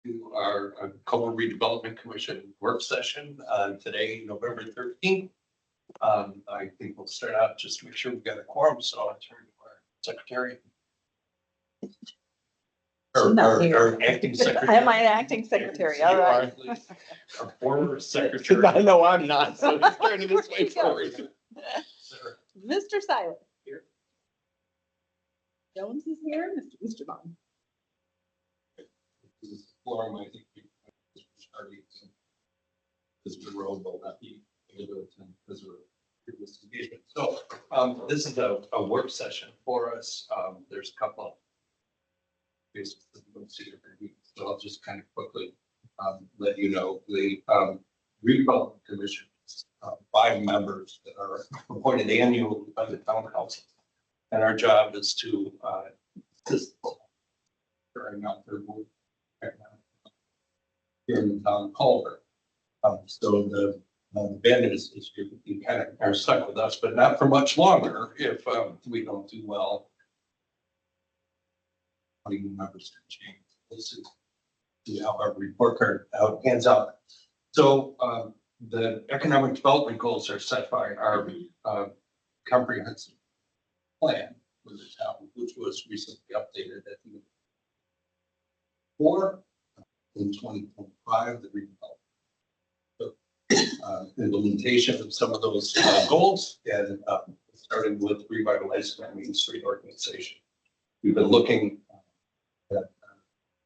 to our Culver Redevelopment Commission work session today, November 13th. I think we'll start out just to make sure we've got a quorum, so I'll turn to our secretary. Or acting secretary. Am I an acting secretary? All right. Our former secretary. I know I'm not, so it's turning this way forward. Mr. Siler. Here. Jones is here, Mr. Oosterbaan. This is the forum, I think Ricciardi is Monroe will not be able to attend because of previous engagement. So this is a work session for us. There's a couple basically so I'll just kind of quickly let you know the Redevelopment Commission, 5 members that are appointed annually by the town council, and our job is to assist carrying out their work here in the town of Culver. So the advantage is you kind of are stuck with us, but not for much longer if we don't do well. Members can change. This is how our report card hands out. So the economic development goals are set by our comprehensive plan for the town, which was recently updated at the 4 in 2025. The redevelopment implementation of some of those goals, and starting with revitalizing our Main Street organization. We've been looking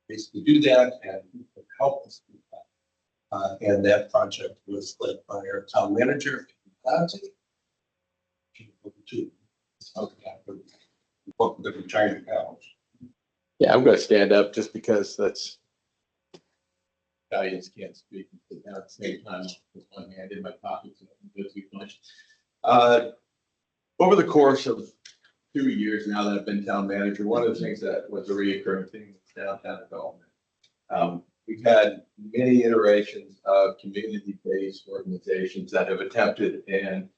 basically do that and help us do that. And that project was led by our town manager, the Ricciardi College. Yeah, I'm going to stand up just because that's Italians can't speak at the same time with one hand in my pocket, so I can go too much. Over the course of 2 years now that I've been town manager, one of the things that was a reoccurring thing was downtown development. We've had many iterations of community-based organizations that have attempted and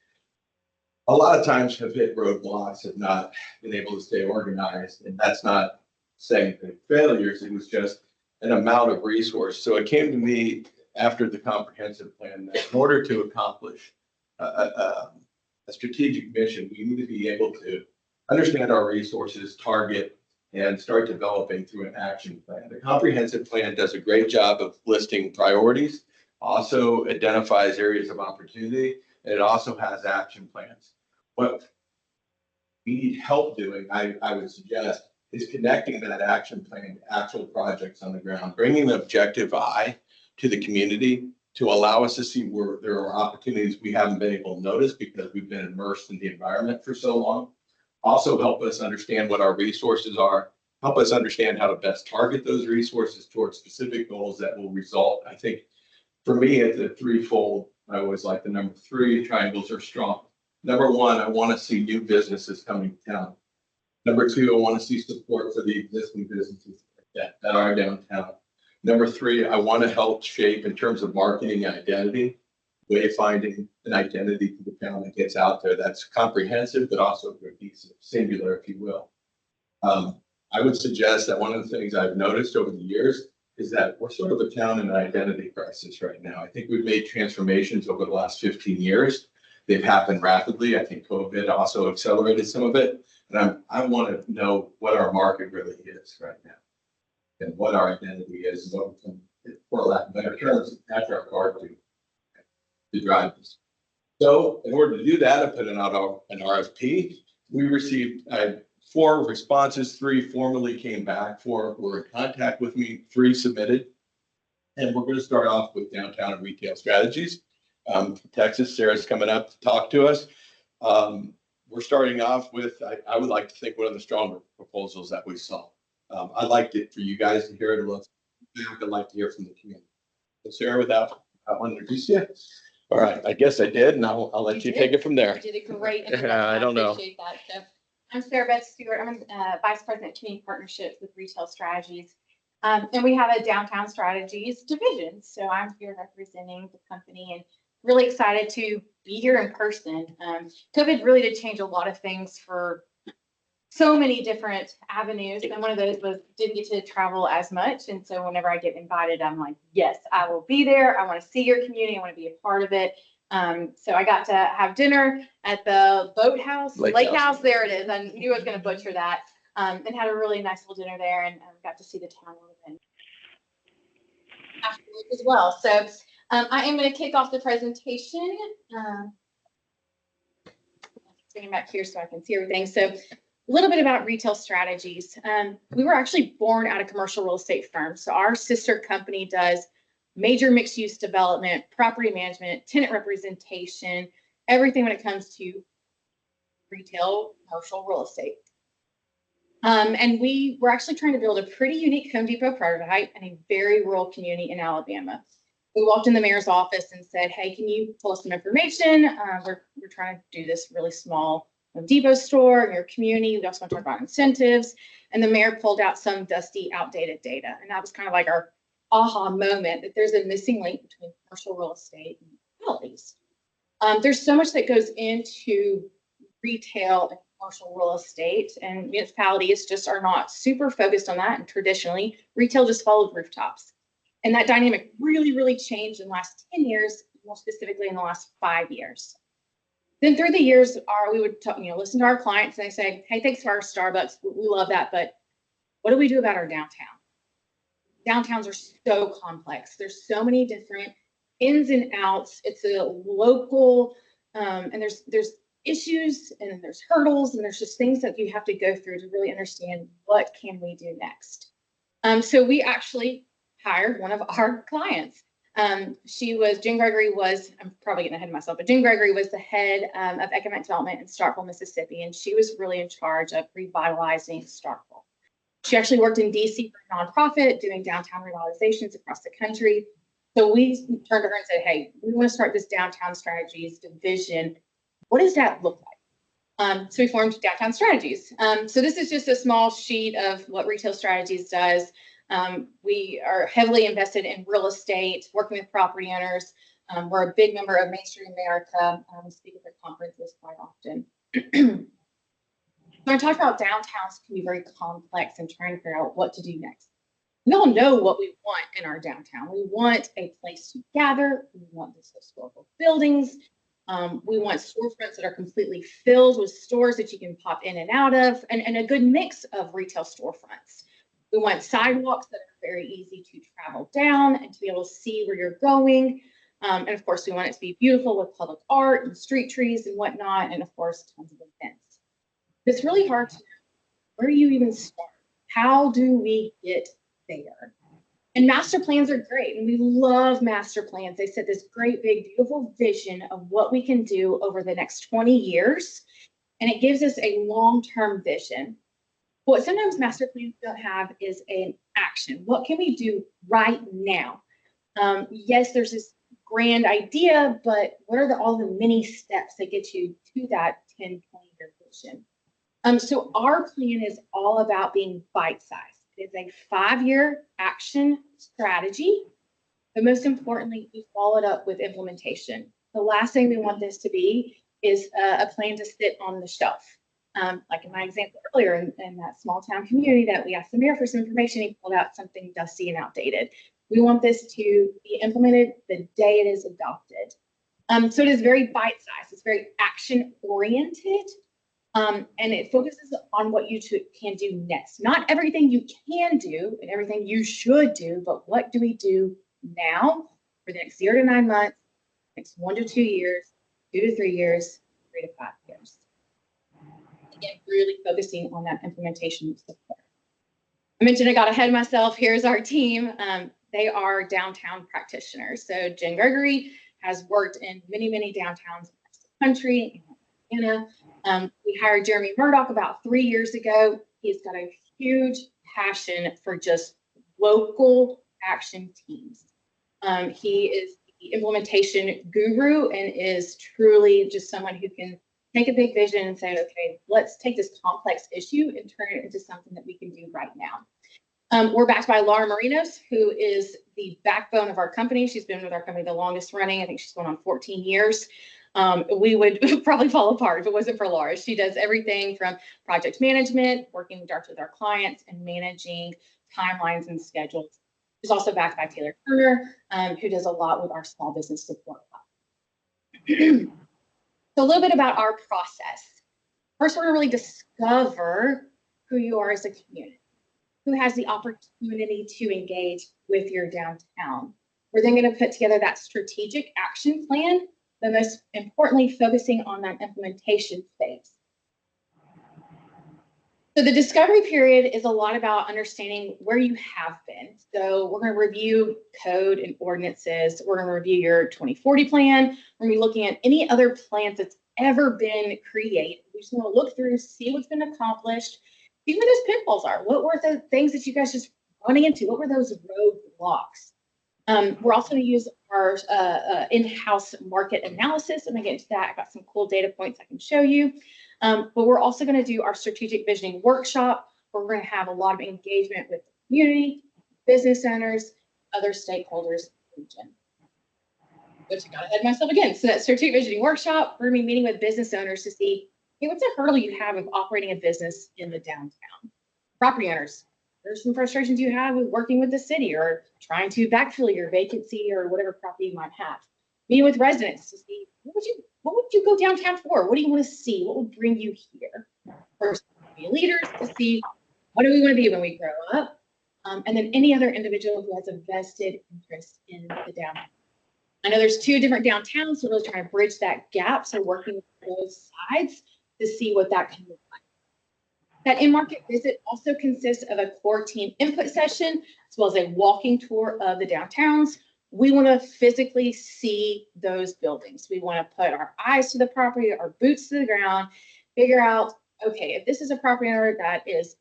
a lot of times have hit roadblocks, have not been able to stay organized. And that's not saying they're failures, it was just an amount of resource. So it came to me after the comprehensive plan that in order to accomplish a strategic mission, we need to be able to understand our resources, target, and start developing through an action plan. The comprehensive plan does a great job of listing priorities, also identifies areas of opportunity, and it also has action plans. What we need help doing, I would suggest, is connecting that action plan to actual projects on the ground, bringing an objective eye to the community to allow us to see where there are opportunities we haven't been able to notice because we've been immersed in the environment for so long. Also help us understand what our resources are, help us understand how to best target those resources towards specific goals that will result. I think for me, it's a threefold. I always like the number 3 triangles are strong. Number 1, I want to see new businesses coming to town. Number 2, I want to see support for the existing businesses that are downtown. Number 3, I want to help shape in terms of marketing identity, wayfinding an identity to the town that gets out there that's comprehensive, but also cohesive, singular, if you will. I would suggest that one of the things I've noticed over the years is that we're sort of a town in an identity crisis right now. I think we've made transformations over the last 15 years. They've happened rapidly. I think COVID also accelerated some of it. And I want to know what our market really is right now and what our identity is and what we can, for lack of better terms, attach our card to drive this. So in order to do that, I put out an RFP. We received 4 responses, 3 formally came back, 4 were in contact with me, 3 submitted. And we're going to start off with downtown and retail strategies. Texas, Sarah's coming up to talk to us. We're starting off with, I would like to think, one of the stronger proposals that we saw. I'd like it for you guys to hear it. I'd like to hear from the community. So Sarah, without I want to introduce you. All right, I guess I did, and I'll let you take it from there. You did a great introduction. I don't know. Appreciate that. So I'm Sarah Beth Stewart. I'm Vice President of Community Partnerships with Retail Strategies. And we have a downtown strategies division. So I'm here representing the company and really excited to be here in person. COVID really did change a lot of things for so many different avenues. And one of those was didn't get to travel as much. And so whenever I get invited, I'm like, yes, I will be there. I want to see your community. I want to be a part of it. So I got to have dinner at the boathouse, Lake House. There it is. I knew I was going to butcher that. And had a really nice little dinner there and got to see the town a little bit afterwards as well. So I am going to kick off the presentation. Bring it back here so I can see everything. So a little bit about retail strategies. We were actually born out of commercial real estate firms. So our sister company does major mixed use development, property management, tenant representation, everything when it comes to retail commercial real estate. And we were actually trying to build a pretty unique Home Depot prototype in a very rural community in Alabama. We walked in the mayor's office and said, hey, can you pull us some information? We're trying to do this really small Home Depot store in your community. We also want to talk about incentives. And the mayor pulled out some dusty, outdated data. And that was kind of like our aha moment that there's a missing link between commercial real estate and municipalities. There's so much that goes into retail and commercial real estate, and municipalities just are not super focused on that. And traditionally, retail just followed rooftops. And that dynamic really, really changed in the last 10 years, more specifically in the last 5 years. Then through the years, we would talk, listen to our clients and they say, hey, thanks for our Starbucks. We love that. But what do we do about our downtown? Downtowns are so complex. There's so many different ins and outs. It's a local, and there's issues and there's hurdles and there's just things that you have to go through to really understand what can we do next. So we actually hired one of our clients. Jen Gregory was, I'm probably getting ahead of myself, but Jen Gregory was the head of economic development in Starkville, Mississippi, and she was really in charge of revitalizing Starkville. She actually worked in DC for a nonprofit doing downtown revitalizations across the country. So we turned to her and said, hey, we want to start this downtown strategies division. What does that look like? So we formed Downtown Strategies. So this is just a small sheet of what Retail Strategies does. We are heavily invested in real estate, working with property owners. We're a big member of Main Street America. We speak at their conferences quite often. When I talk about downtowns can be very complex and trying to figure out what to do next. We all know what we want in our downtown. We want a place to gather. We want these historical buildings. We want storefronts that are completely filled with stores that you can pop in and out of, and a good mix of retail storefronts. We want sidewalks that are very easy to travel down and to be able to see where you're going. And of course, we want it to be beautiful with public art and street trees and whatnot, and of course, tons of events. It's really hard to know, where do you even start? How do we get there? And master plans are great, and we love master plans. They set this great, big, beautiful vision of what we can do over the next 20 years, and it gives us a long-term vision. What sometimes master plans don't have is an action. What can we do right now? Yes, there's this grand idea, but what are all the many steps that get you to that 10, 20-year vision? So our plan is all about being bite-sized. It is a 5-year action strategy, but most importantly, we follow it up with implementation. The last thing we want this to be is a plan to sit on the shelf. Like in my example earlier, in that small town community that we asked the mayor for some information, he pulled out something dusty and outdated. We want this to be implemented the day it is adopted. So it is very bite-sized. It's very action-oriented. And it focuses on what you can do next. Not everything you can do and everything you should do, but what do we do now for the next 0 to 9 months, next 1 to 2 years, 2 to 3 years, 3 to 5 years. Again, really focusing on that implementation support. I mentioned I got ahead of myself. Here's our team. They are downtown practitioners. So Jen Gregory has worked in many, many downtowns across the country. We hired Jeremy Murdoch about 3 years ago. He's got a huge passion for just local action teams. He is the implementation guru and is truly just someone who can take a big vision and say, okay, let's take this complex issue and turn it into something that we can do right now. We're backed by Laura Marinos, who is the backbone of our company. She's been with our company the longest running. I think she's going on 14 years. we would probably fall apart if it wasn't for Laura. She does everything from project management, working directly with our clients, and managing timelines and schedules. She's also backed by Taylor Turner, who does a lot with our small business support. So a little bit about our process. First, we're going to really discover who you are as a community, who has the opportunity to engage with your downtown. We're then going to put together that strategic action plan, but most importantly, focusing on that implementation phase. So the discovery period is a lot about understanding where you have been. So we're going to review code and ordinances. We're going to review your 2040 plan. We're going to be looking at any other plans that's ever been created. We just want to look through, see what's been accomplished, see where those pitfalls are. What were the things that you guys just running into? What were those roadblocks? We're also going to use our in-house market analysis. I'm going to get into that. I've got some cool data points I can show you. But we're also going to do our strategic visioning workshop, where we're going to have a lot of engagement with the community, business owners, other stakeholders in the region. Which I got ahead of myself again. So that strategic visioning workshop, we're going to be meeting with business owners to see, hey, what's a hurdle you have of operating a business in the downtown? Property owners, there's some frustrations you have with working with the city or trying to backfill your vacancy or whatever property you might have. Meeting with residents to see, what would you go downtown for? What do you want to see? What would bring you here? First, leaders to see, what do we want to be when we grow up? And then any other individual who has a vested interest in the downtown. I know there's two different downtowns, so we're really trying to bridge that gap. So working with both sides to see what that can look like. That in-market visit also consists of a core team input session, as well as a walking tour of the downtowns. We want to physically see those buildings. We want to put our eyes to the property, our boots to the ground, figure out, okay, if this is a property owner that is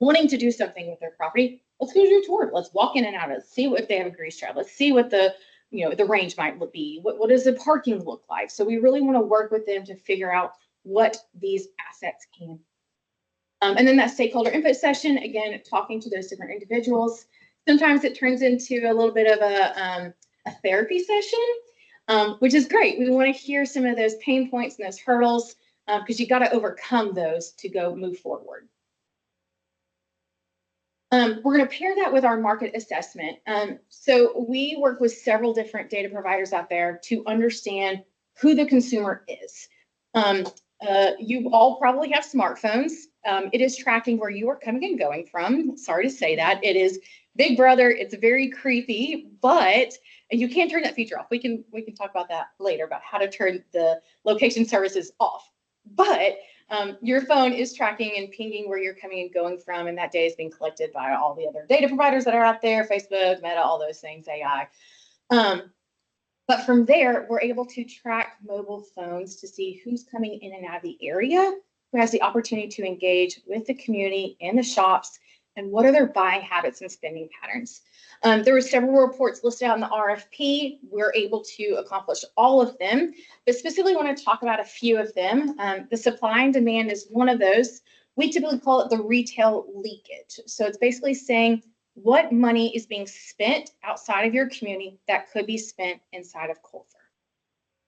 wanting to do something with their property, let's go do a tour. Let's walk in and out of it. See if they have a grease trap. Let's see what the range might be. What does the parking look like? So we really want to work with them to figure out what these assets can. And then that stakeholder input session, again, talking to those different individuals. Sometimes it turns into a little bit of a therapy session, which is great. We want to hear some of those pain points and those hurdles because you got to overcome those to go move forward. We're going to pair that with our market assessment. So we work with several different data providers out there to understand who the consumer is. You all probably have smartphones. It is tracking where you are coming and going from. Sorry to say that. It is Big Brother. It's very creepy, but you can turn that feature off. We can talk about that later, about how to turn the location services off. But your phone is tracking and pinging where you're coming and going from, and that data is being collected by all the other data providers that are out there, Facebook, Meta, all those things, AI. But from there, we're able to track mobile phones to see who's coming in and out of the area, who has the opportunity to engage with the community and the shops, and what are their buying habits and spending patterns. There were several reports listed out in the RFP. We're able to accomplish all of them, but specifically want to talk about a few of them. The supply and demand is one of those. We typically call it the retail leakage. So it's basically saying what money is being spent outside of your community that could be spent inside of Culver.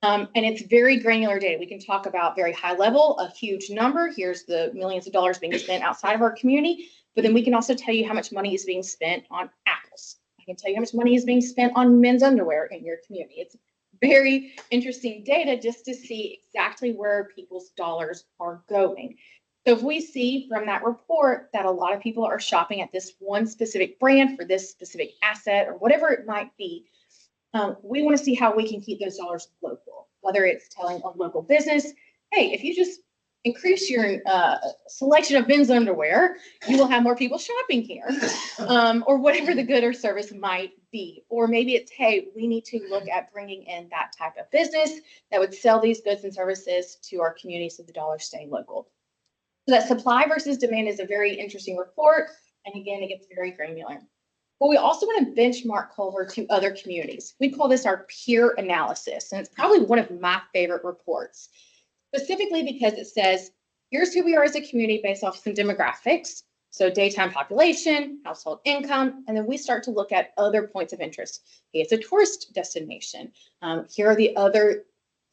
And it's very granular data. We can talk about very high level, a huge number. Here's the millions of dollars being spent outside of our community. But then we can also tell you how much money is being spent on apples. I can tell you how much money is being spent on men's underwear in your community. It's very interesting data just to see exactly where people's dollars are going. So if we see from that report that a lot of people are shopping at this one specific brand for this specific asset or whatever it might be, we want to see how we can keep those dollars local, whether it's telling a local business, hey, if you just increase your selection of men's underwear, you will have more people shopping here, or whatever the good or service might be. Or maybe it's, hey, we need to look at bringing in that type of business that would sell these goods and services to our community so the dollars stay local. So that supply versus demand is a very interesting report. And again, it gets very granular. But we also want to benchmark Culver to other communities. We call this our peer analysis. And it's probably one of my favorite reports, specifically because it says, here's who we are as a community based off some demographics. So daytime population, household income, and then we start to look at other points of interest. Hey, it's a tourist destination. Here are the other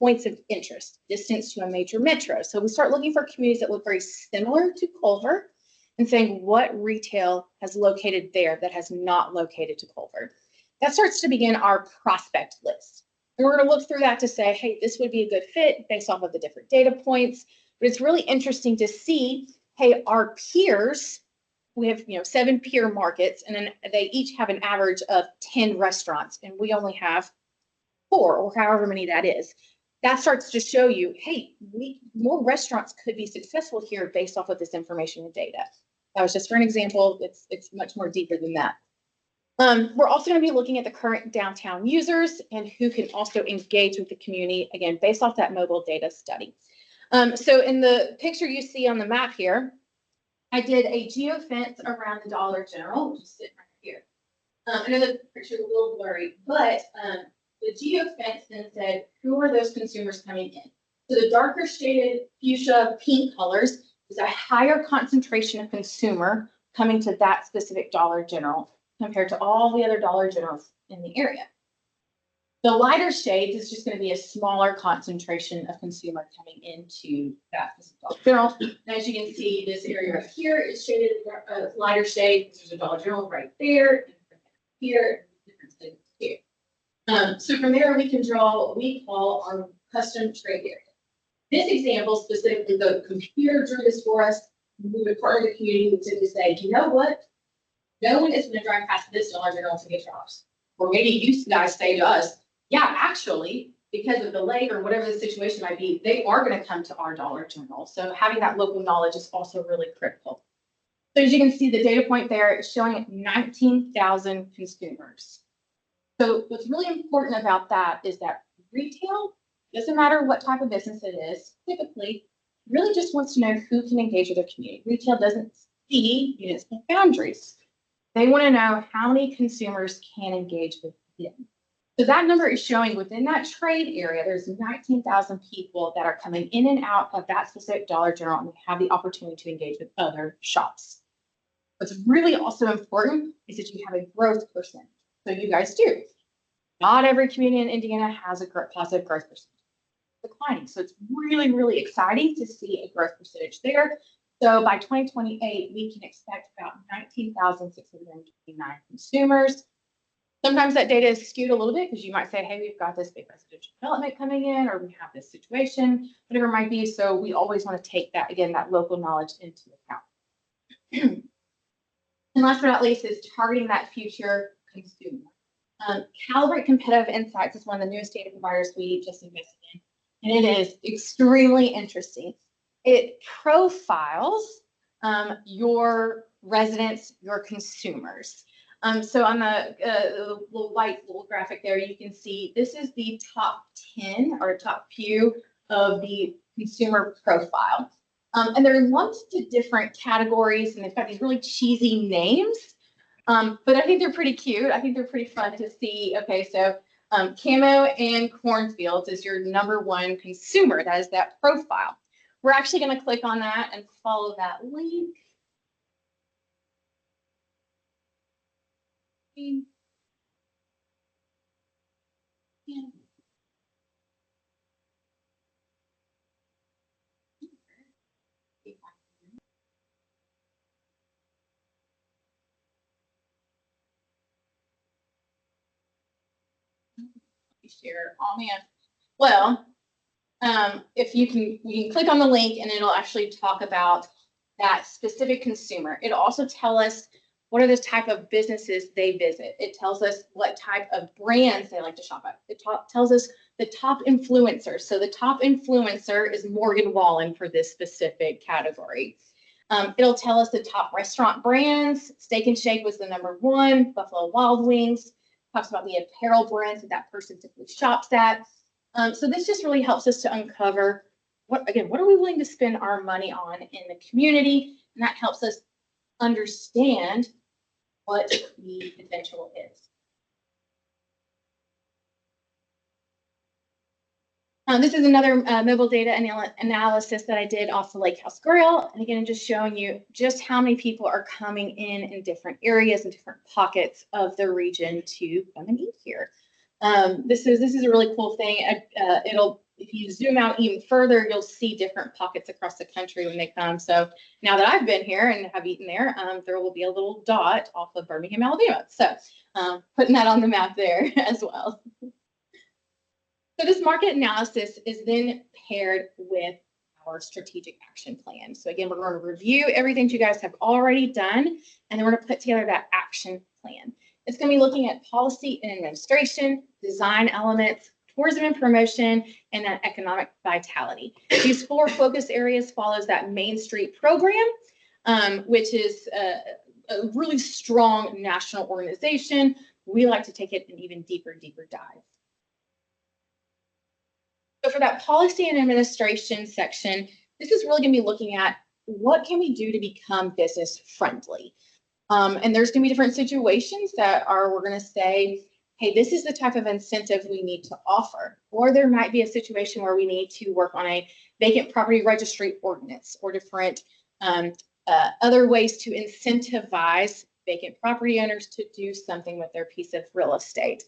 points of interest, distance to a major metro. So we start looking for communities that look very similar to Culver and saying what retail has located there that has not located to Culver. That starts to begin our prospect list. And we're going to look through that to say, hey, this would be a good fit based off of the different data points. But it's really interesting to see, hey, our peers, we have 7 peer markets, and then they each have an average of 10 restaurants, and we only have 4 or however many that is. That starts to show you, hey, more restaurants could be successful here based off of this information and data. That was just for an example. It's much more deeper than that. We're also going to be looking at the current downtown users and who can also engage with the community, again, based off that mobile data study. So in the picture you see on the map here, I did a geofence around the Dollar General, which is sitting right here. I know the picture is a little blurry, but the geofence then said, who are those consumers coming in? So the darker shaded fuchsia pink colors is a higher concentration of consumer coming to that specific Dollar General compared to all the other Dollar Generals in the area. The lighter shades is just going to be a smaller concentration of consumer coming into that Dollar General. And as you can see, this area right here is shaded lighter shade. There's a Dollar General right there, and here, different things here. So from there, we can draw what we call our custom trade area. This example specifically, the computer drew this for us. We would partner the community to say, you know what? No one is going to drive past this Dollar General to get jobs. Or maybe you guys say to us, yeah, actually, because of the lake or whatever the situation might be, they are going to come to our Dollar General. So having that local knowledge is also really critical. So as you can see, the data point there is showing 19,000 consumers. So what's really important about that is that retail, doesn't matter what type of business it is, typically really just wants to know who can engage with their community. Retail doesn't see municipal boundaries. They want to know how many consumers can engage with them. So that number is showing within that trade area, there's 19,000 people that are coming in and out of that specific Dollar General and have the opportunity to engage with other shops. What's really also important is that you have a growth percentage. So you guys do. Not every community in Indiana has a positive growth percentage. It's declining. So it's really, really exciting to see a growth percentage there. So by 2028, we can expect about 19,629 consumers. Sometimes that data is skewed a little bit because you might say, hey, we've got this big residential development coming in, or we have this situation, whatever it might be. So we always want to take that, again, that local knowledge into account. And last but not least is targeting that future consumer. Calibrate Competitive Insights is one of the newest data providers we just invested in, and it is extremely interesting. It profiles your residents, your consumers. So on the little white little graphic there, you can see this is the top 10 or top few of the consumer profile. And they're lumped into different categories, and they've got these really cheesy names. But I think they're pretty cute. I think they're pretty fun to see. Okay, so camo and cornfields is your #1 consumer. That is that profile. We're actually going to click on that and follow that link. Yeah. Share. Oh man. Well, if you can click on the link and it'll actually talk about that specific consumer. It'll also tell us what are the type of businesses they visit. It tells us what type of brands they like to shop at. It tells us the top influencers. So the top influencer is Morgan Wallen for this specific category. It'll tell us the top restaurant brands. Steak and Shake was the #1. Buffalo Wild Wings. Talks about the apparel brands that person typically shops at. So this just really helps us to uncover what are we willing to spend our money on in the community, and that helps us understand what the potential is. This is another mobile data analysis that I did off the Lake House Grill. And again, just showing you just how many people are coming in different areas and different pockets of the region to come and eat here. This is a really cool thing. It'll If you zoom out even further, you'll see different pockets across the country when they come. So now that I've been here and have eaten there, there will be a little dot off of Birmingham, Alabama. So putting that on the map there as well. So this market analysis is then paired with our strategic action plan. So again, we're going to review everything you guys have already done, and then we're going to put together that action plan. It's going to be looking at policy and administration, design elements, tourism and promotion, and then economic vitality. These 4 focus areas follows that Main Street program, which is a really strong national organization. We like to take it an even deeper dive. So for that policy and administration section, this is really going to be looking at what can we do to become business friendly. And there's going to be different situations that we're going to say, hey, this is the type of incentive we need to offer. Or there might be a situation where we need to work on a vacant property registry ordinance or different other ways to incentivize vacant property owners to do something with their piece of real estate.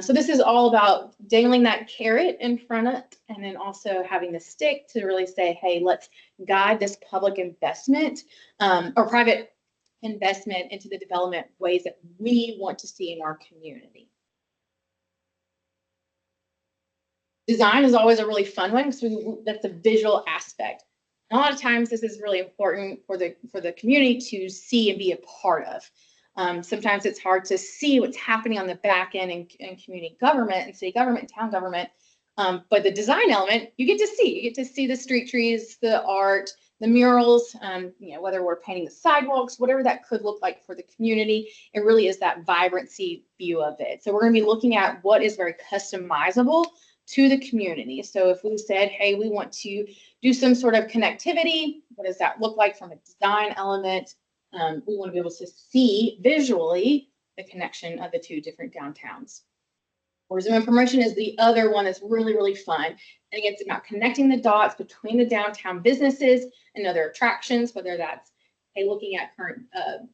So this is all about dangling that carrot in front of it, and then also having the stick to really say, hey, let's guide this public investment or private investment into the development ways that we want to see in our community. Design is always a really fun one because that's a visual aspect. And a lot of times this is really important for the community to see and be a part of. Sometimes it's hard to see what's happening on the back end in community government and city government and town government. But the design element, you get to see. You get to see the street trees, the art, the murals, whether we're painting the sidewalks, whatever that could look like for the community. It really is that vibrancy view of it. So we're going to be looking at what is very customizable to the community. So if we said, hey, we want to do some sort of connectivity, what does that look like from a design element? We want to be able to see visually the connection of the 2 different downtowns. Tourism and promotion is the other one that's really, really fun. And again, it's about connecting the dots between the downtown businesses and other attractions, whether that's, hey, looking at current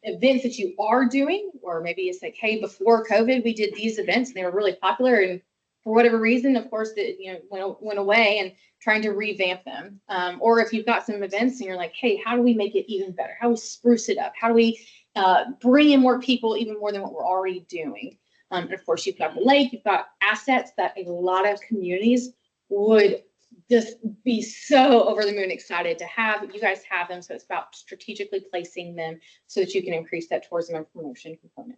events that you are doing, or maybe it's like, hey, before COVID, we did these events and they were really popular, and for whatever reason, of course, it went away, and trying to revamp them. Or if you've got some events and you're like, hey, how do we make it even better? How do we spruce it up? How do we bring in more people, even more than what we're already doing? And of course, you've got the lake, you've got assets that a lot of communities would just be so over the moon excited to have. You guys have them, so it's about strategically placing them so that you can increase that tourism and promotion component.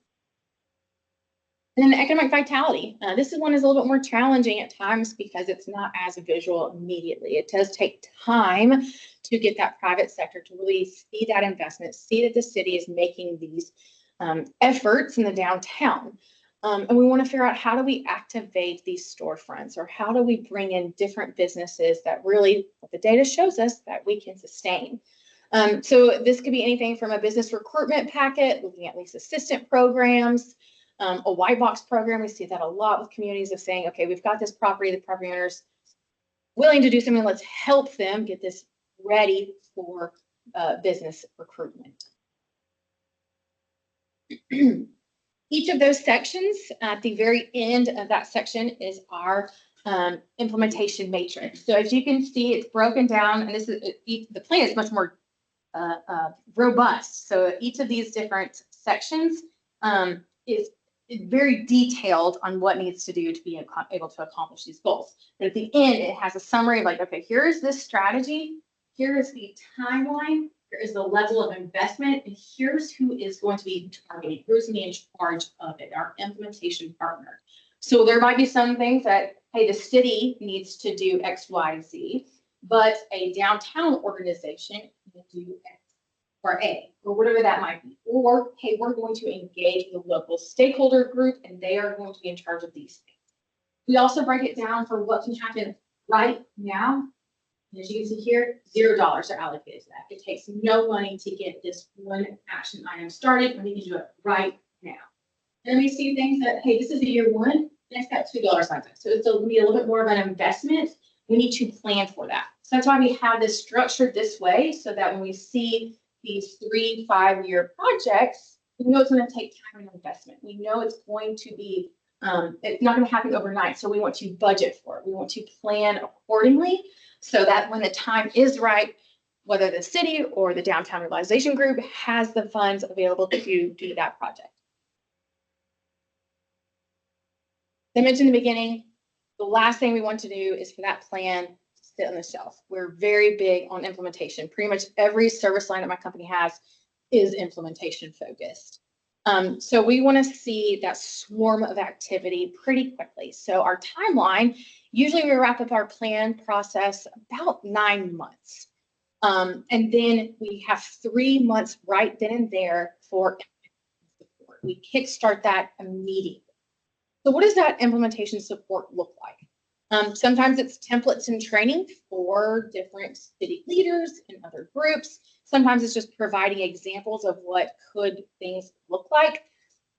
And then the economic vitality. This is one is a little bit more challenging at times because it's not as visual immediately. It does take time to get that private sector to really see that investment, see that the city is making these efforts in the downtown. And we want to figure out, how do we activate these storefronts, or how do we bring in different businesses that really, what the data shows us, that we can sustain. So this could be anything from a business recruitment packet, looking at lease assistant programs, a white box program. We see that a lot with communities of saying, okay, we've got this property, the property owner's willing to do something, let's help them get this ready for business recruitment. Each of those sections, at the very end of that section, is our implementation matrix. So as you can see, it's broken down, and this is the plan is much more robust. So each of these different sections is very detailed on what needs to do to be able to accomplish these goals. But at the end, it has a summary of like, okay, here's this strategy, here is the timeline, here is the level of investment, and here's who is going to be targeting, who's going to be in charge of it, our implementation partner. So there might be some things that, hey, the city needs to do X, Y, Z, but a downtown organization can do X or A, or whatever that might be. Or, hey, we're going to engage the local stakeholder group, and they are going to be in charge of these things. We also break it down for what can happen right now. As you can see here, $0 are allocated to that. It takes no money to get this one action item started, and we can do it right now. And then we see things that, hey, this is the year 1, and it's got $2 on it. So it's going to be a little bit more of an investment. We need to plan for that. So that's why we have this structured this way, so that when we see these 3-5 year projects, we know it's going to take time and investment. We know it's going to be It's not going to happen overnight. So we want to budget for it. We want to plan accordingly so that when the time is right, whether the city or the downtown revitalization group has the funds available to do that project. As I mentioned in the beginning, the last thing we want to do is for that plan to sit on the shelf. We're very big on implementation. Pretty much every service line that my company has is implementation focused. So we want to see that swarm of activity pretty quickly. So our timeline, usually we wrap up our plan process about 9 months. And then we have 3 months right then and there for support. We kickstart that immediately. So what does that implementation support look like? Sometimes it's templates and training for different city leaders and other groups. Sometimes it's just providing examples of what could things look like.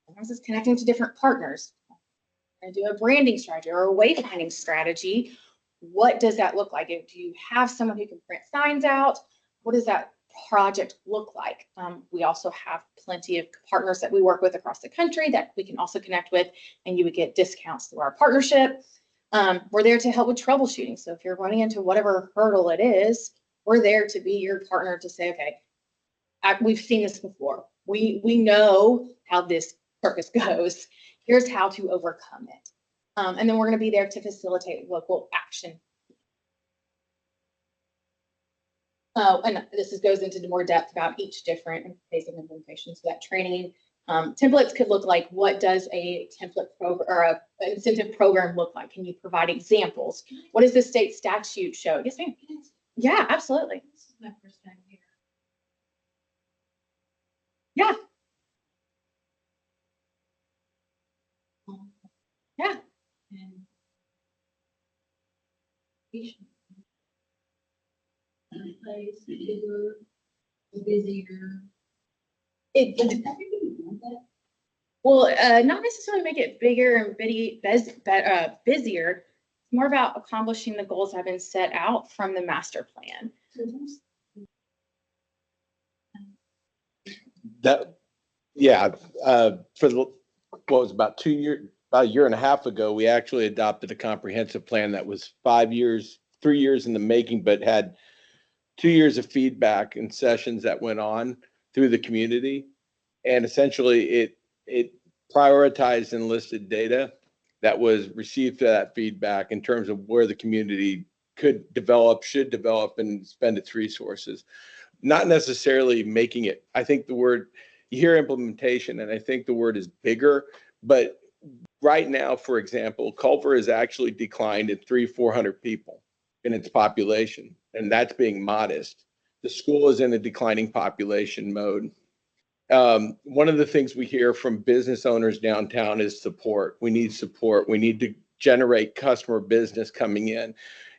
Sometimes it's connecting to different partners. And do a branding strategy or a wayfinding strategy. What does that look like? Do you have someone who can print signs out? What does that project look like? We also have plenty of partners that we work with across the country that we can also connect with, and you would get discounts through our partnership. We're there to help with troubleshooting. So if you're running into whatever hurdle it is, we're there to be your partner to say, okay, we've seen this before. We know how this circus goes. Here's how to overcome it. And then we're going to be there to facilitate local action. And this goes into more depth about each different phase of implementation. So that training templates could look like, what does a template program or a incentive program look like? Can you provide examples? What does the state statute show? Yes, ma'am. Yeah, absolutely. This is my first time here. Yeah. Yeah. And place bigger, busier. Well, not necessarily make it bigger and busier. It's more about accomplishing the goals that have been set out from the master plan. For the, what was about about a year and a half ago, we actually adopted a comprehensive plan that was 5 years, 3 years in the making, but had 2 years of feedback and sessions that went on through the community. And essentially it prioritized and listed data that was received through that feedback in terms of where the community could develop, should develop, and spend its resources. Not necessarily making it, I think the word, you hear implementation, and I think the word is bigger, but right now, for example, Culver has actually declined at 300-400 people in its population, and that's being modest. The school is in a declining population mode. One of the things we hear from business owners downtown is support. We need support. We need to generate customer business coming in.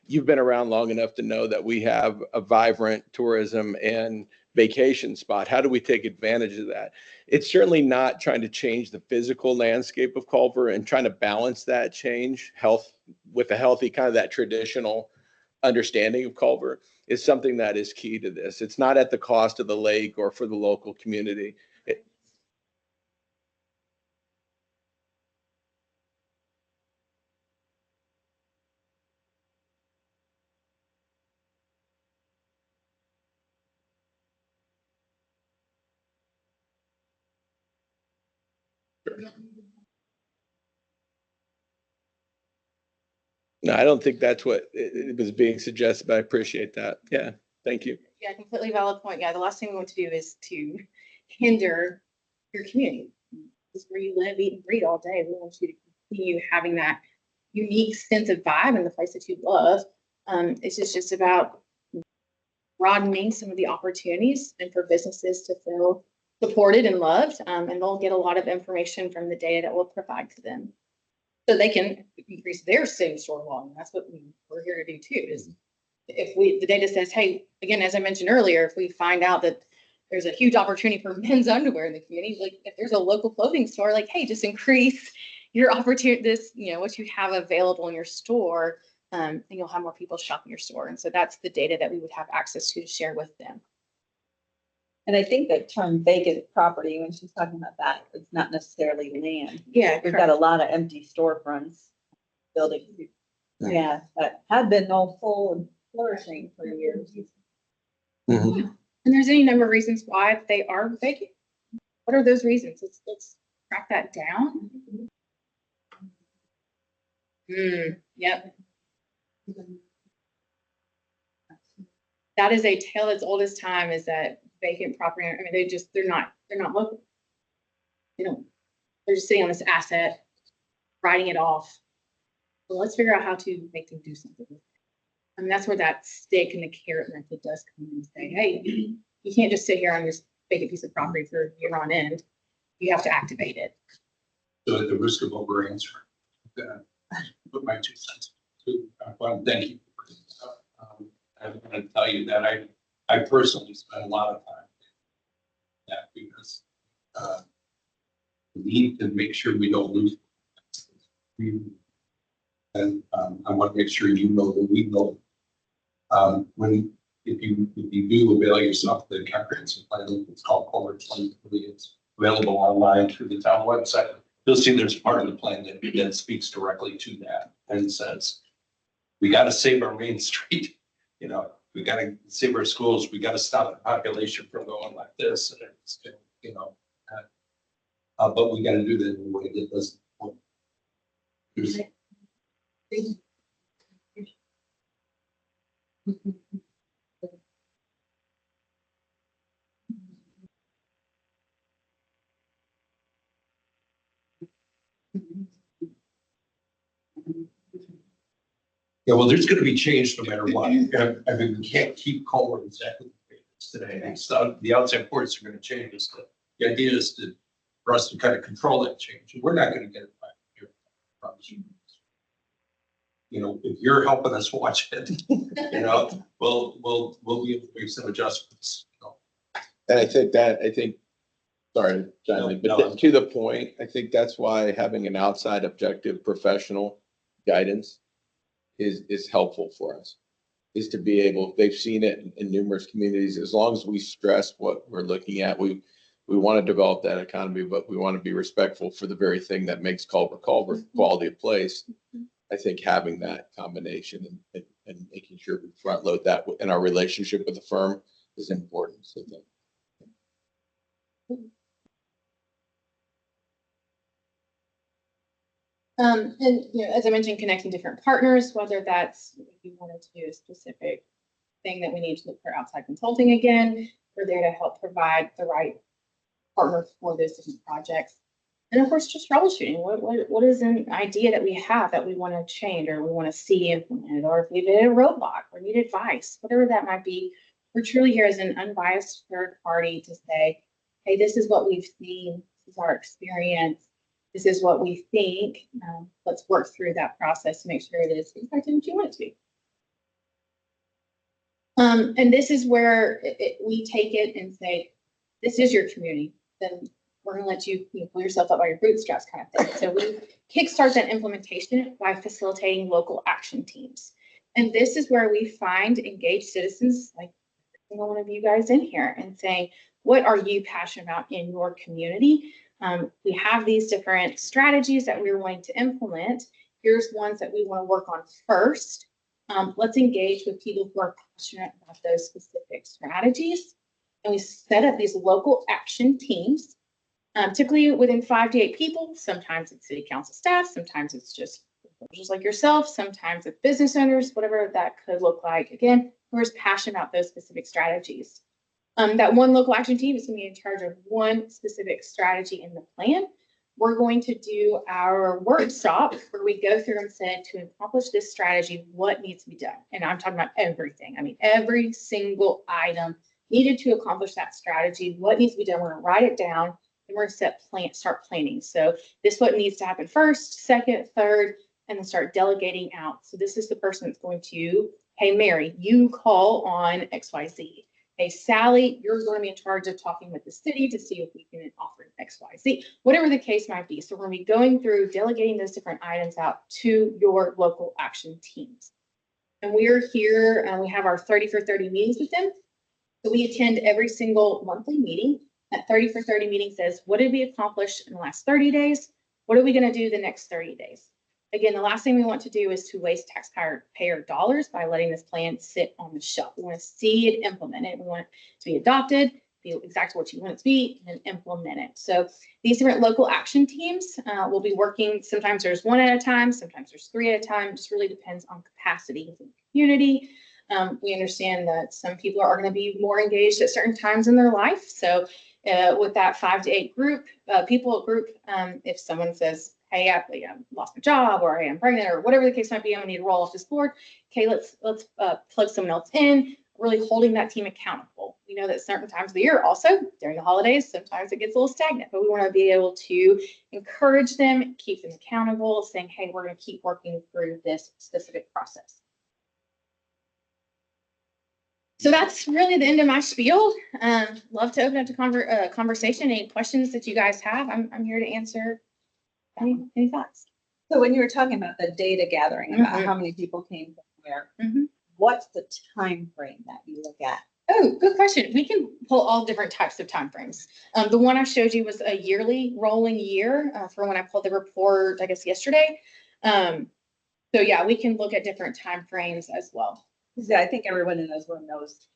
You've been around long enough to know that we have a vibrant tourism and vacation spot. How do we take advantage of that? It's certainly not trying to change the physical landscape of Culver and trying to balance that change with a healthy kind of that traditional understanding of Culver is something that is key to this. It's not at the cost of the lake or for the local community. No, I don't think that's what it was being suggested, but I appreciate that. Yeah, thank you. Yeah, completely valid point. Yeah, the last thing we want to do is to hinder your community. This is where you live, eat, and breathe all day. We want you to continue having that unique sense of vibe in the place that you love. It's just about broadening some of the opportunities and for businesses to feel supported and loved. And they'll get a lot of information from the data that we'll provide to them, so they can increase their same-store volume. That's what we're here to do too. Is if the data says, hey, again, as I mentioned earlier, if we find out that there's a huge opportunity for men's underwear in the community, like if there's a local clothing store, like, hey, just increase your opportunity, what you have available in your store, and you'll have more people shop in your store. And so that's the data that we would have access to share with them. And I think that term vacant property, when she's talking about that, it's not necessarily land. Yeah. We've got a lot of empty storefronts, buildings. Yeah, that have been all full and flourishing for years. Mhm. And there's any number of reasons why they are vacant. What are those reasons? Let's track that down. Yep. That is a tale as old as time, is that vacant property. I mean, they're not local. You know, they're just sitting on this asset, writing it off. Well, let's figure out how to make them do something with it. I mean, that's where that stick and the carrot method does come in and say, hey, you can't just sit here on this vacant piece of property for a year on end. You have to activate it. So at the risk of over answering, put my 2 cents. Well, thank you. I'm going to tell you that I personally spent a lot of time that because we need to make sure we don't lose. And I want to make sure you know that we know. If you do avail yourself of the comprehensive plan, it's called Culver 2020. It's available online through the town website. You'll see there's part of the plan that speaks directly to that and says, we got to save our main street. You know, we got to save our schools. We got to stop the population from going like this. And it's, you know, but we got to do that in a way that doesn't. Yeah, well, there's going to be change no matter what. I mean, we can't keep Culver exactly the way it is today. And so the outside ports are going to change. The idea is for us to kind of control that change. And we're not going to get it back here. I promise you. You know, if you're helping us watch it, you know, we'll be able to make some adjustments. You know. And I think, sorry, John, but to the point, I think that's why having an outside objective professional guidance is helpful for us, is to be able, they've seen it in numerous communities. As long as we stress what we're looking at, we want to develop that economy, but we want to be respectful for the very thing that makes Culver, quality of place. I think having that combination and making sure we front load that in our relationship with the firm is important. So And you know, as I mentioned, connecting different partners, whether that's if you wanted to do a specific thing that we need to look for outside consulting again, we're there to help provide the right partner for those different projects. And of course, just troubleshooting. What is an idea that we have that we want to change or we want to see implemented, or if we did a roadblock or need advice, whatever that might be. We're truly here as an unbiased third party to say, hey, this is what we've seen. This is our experience. This is what we think. Let's work through that process to make sure it is exactly what you want it to be. And this is where we take it and say, this is your community. Then we're going to let you pull yourself up by your bootstraps kind of thing. So we kickstart that implementation by facilitating local action teams. And this is where we find engaged citizens like one of you guys in here and saying, what are you passionate about in your community? We have these different strategies that we're wanting to implement. Here's ones that we want to work on first. Let's engage with people who are passionate about those specific strategies. And we set up these local action teams, typically within 5 to 8 people. Sometimes it's city council staff, sometimes it's just like yourself, sometimes it's business owners, whatever that could look like. Again, who's passionate about those specific strategies. That one local action team is going to be in charge of one specific strategy in the plan. We're going to do our workshop where we go through and say, to accomplish this strategy, what needs to be done? And I'm talking about everything. I mean, every single item needed to accomplish that strategy. What needs to be done? We're going to write it down and we're going to start planning. So this is what needs to happen first, second, third, and then start delegating out. So this is the person that's going to, hey, Mary, you call on XYZ. Hey, Sally, you're going to be in charge of talking with the city to see if we can offer XYZ, whatever the case might be. So we're going to be going through delegating those different items out to your local action teams. And we are here and we have our 30 for 30 meetings with them. So we attend every single monthly meeting. That 30 for 30 meeting says, what did we accomplish in the last 30 days? What are we going to do the next 30 days? Again, the last thing we want to do is to waste taxpayer dollars by letting this plan sit on the shelf. We want to see it implemented. We want it to be adopted, be exactly what you want it to be, and then implement it. So these different local action teams will be working. Sometimes there's one at a time, sometimes there's three at a time. It just really depends on capacity within the community. We understand that some people are going to be more engaged at certain times in their life. So with that 5 to 8 people group, if someone says, hey, I lost my job, or hey, I'm pregnant, or whatever the case might be, I'm gonna need to roll off this board. Okay, let's plug someone else in, really holding that team accountable. We know that certain times of the year, also during the holidays, sometimes it gets a little stagnant, but we want to be able to encourage them, keep them accountable, saying, hey, we're going to keep working through this specific process. So that's really the end of my spiel. Love to open up to conversation. Any questions that you guys have, I'm here to answer. Any thoughts? So when you were talking about the data gathering, about how many people came from where, what's the time frame that you look at? Oh, good question. We can pull all different types of timeframes. The one I showed you was a yearly rolling year for when I pulled the report, I guess, yesterday. So yeah, we can look at different timeframes as well. I think everyone in this room knows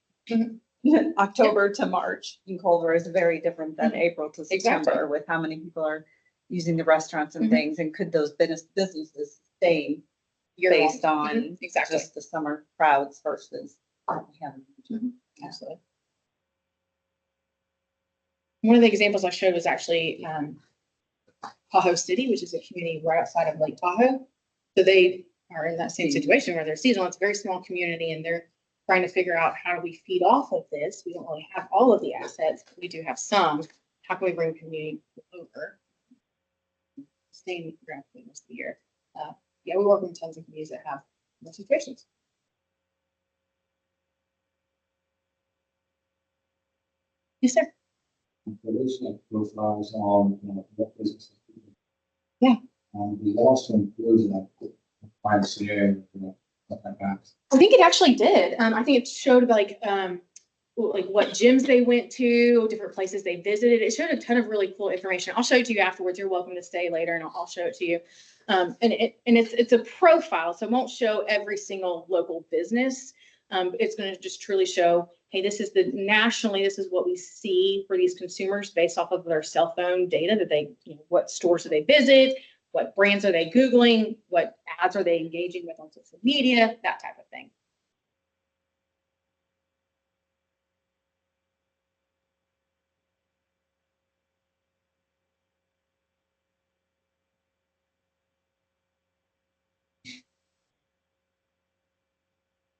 October to March in Culver is very different than April to September with how many people are using the restaurants and things, and could those businesses stay based on exactly just the summer crowds versus absolutely. One of the examples I showed was actually Tahoe City, which is a community right outside of Lake Tahoe. So they are in that same situation where they're seasonal. It's a very small community, and they're trying to figure out, how do we feed off of this? We don't really have all of the assets, but we do have some. How can we bring community over? Staying around for most of the year. Yeah, we work with tons of communities that have those situations. Yes, sir. Profiles on what businesses. Yeah. We also include find scenario, stuff like that. I think it actually did. I think it showed like what gyms they went to, different places they visited. It showed a ton of really cool information. I'll show it to you afterwards. You're welcome to stay later, and I'll show it to you. And it's a profile, so it won't show every single local business. It's going to just truly show, hey, this is nationally, this is what we see for these consumers based off of their cell phone data that they, what stores do they visit, what brands are they Googling, what ads are they engaging with on social media, that type of thing.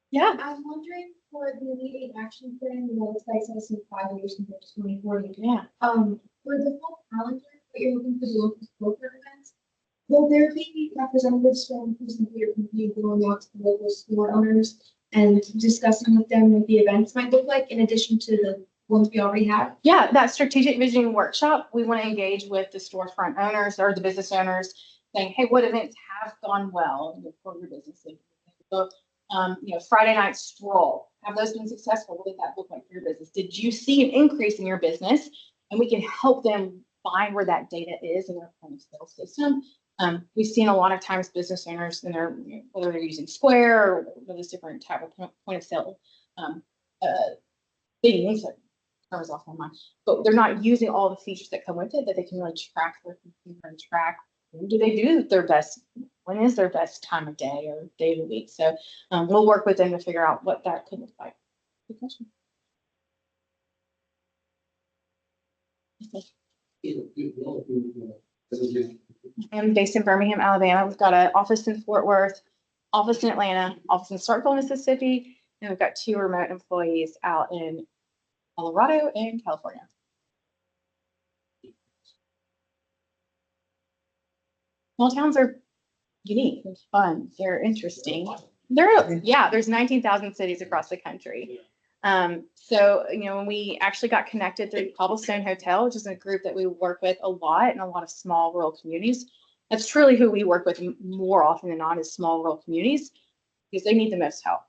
Yeah. I'm wondering for the immediate action plan, it's like says in 5 years compared to 2040. Yeah. For the whole calendar that you're looking for the local poker events, will there be representatives from your community going out to the local store owners and discussing with them what the events might look like in addition to the ones we already have? Yeah, that strategic visioning workshop, we want to engage with the storefront owners or the business owners, saying, hey, what events have gone well for your business? So, Friday night stroll, have those been successful? What did that look like for your business? Did you see an increase in your business? And we can help them find where that data is in their point of sale system. We've seen a lot of times business owners, and whether they're using Square or those different type of point of sale things, terms off my mind, but they're not using all the features that come with it, that they can really track their consumer and track when do they do their best, when is their best time of day or day of the week. So we'll work with them to figure out what that could look like. Good question. I'm based in Birmingham, Alabama. We've got an office in Fort Worth, office in Atlanta, office in Starkville, Mississippi, and we've got 2 remote employees out in Colorado and California. Small towns are unique and fun. They're interesting. There's 19,000 cities across the country. So, when we actually got connected through Cobblestone Hotel, which is a group that we work with a lot in a lot of small rural communities, that's truly who we work with more often than not, is small rural communities, because they need the most help.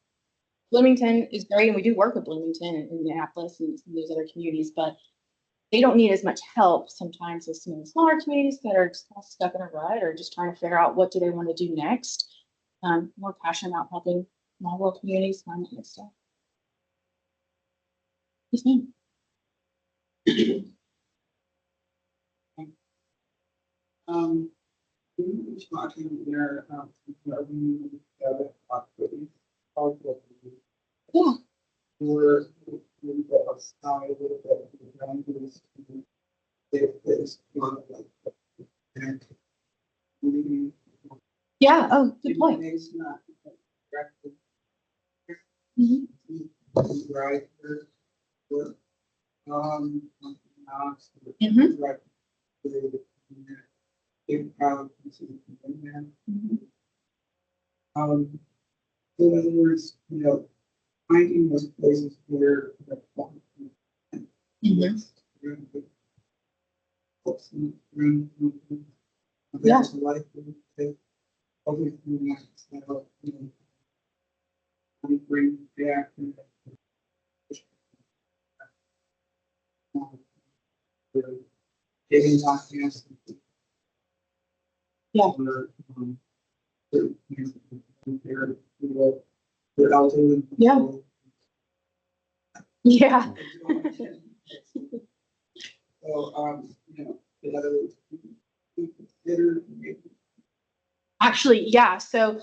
Bloomington is great, and we do work with Bloomington and Minneapolis and some of those other communities, but they don't need as much help sometimes as some of the smaller communities that are just kind of stuck in a rut or just trying to figure out what do they want to do next. More passionate about helping small rural communities find that kind of stuff. Yes, ma'am. We were talking there, we have activities. Yeah. We're, we've got outside a little bit of the boundaries. If there's not like. Yeah. Oh, good point. It's not directly. Mhm. Right. We're, Mhm. right. Big crowd. Mhm. In other words, finding those places where. Mhm. Yeah. Likely to everything that's, we bring back. Getting documents. Yeah. Yeah. Yeah. So, in other words, we consider. Actually, yeah. So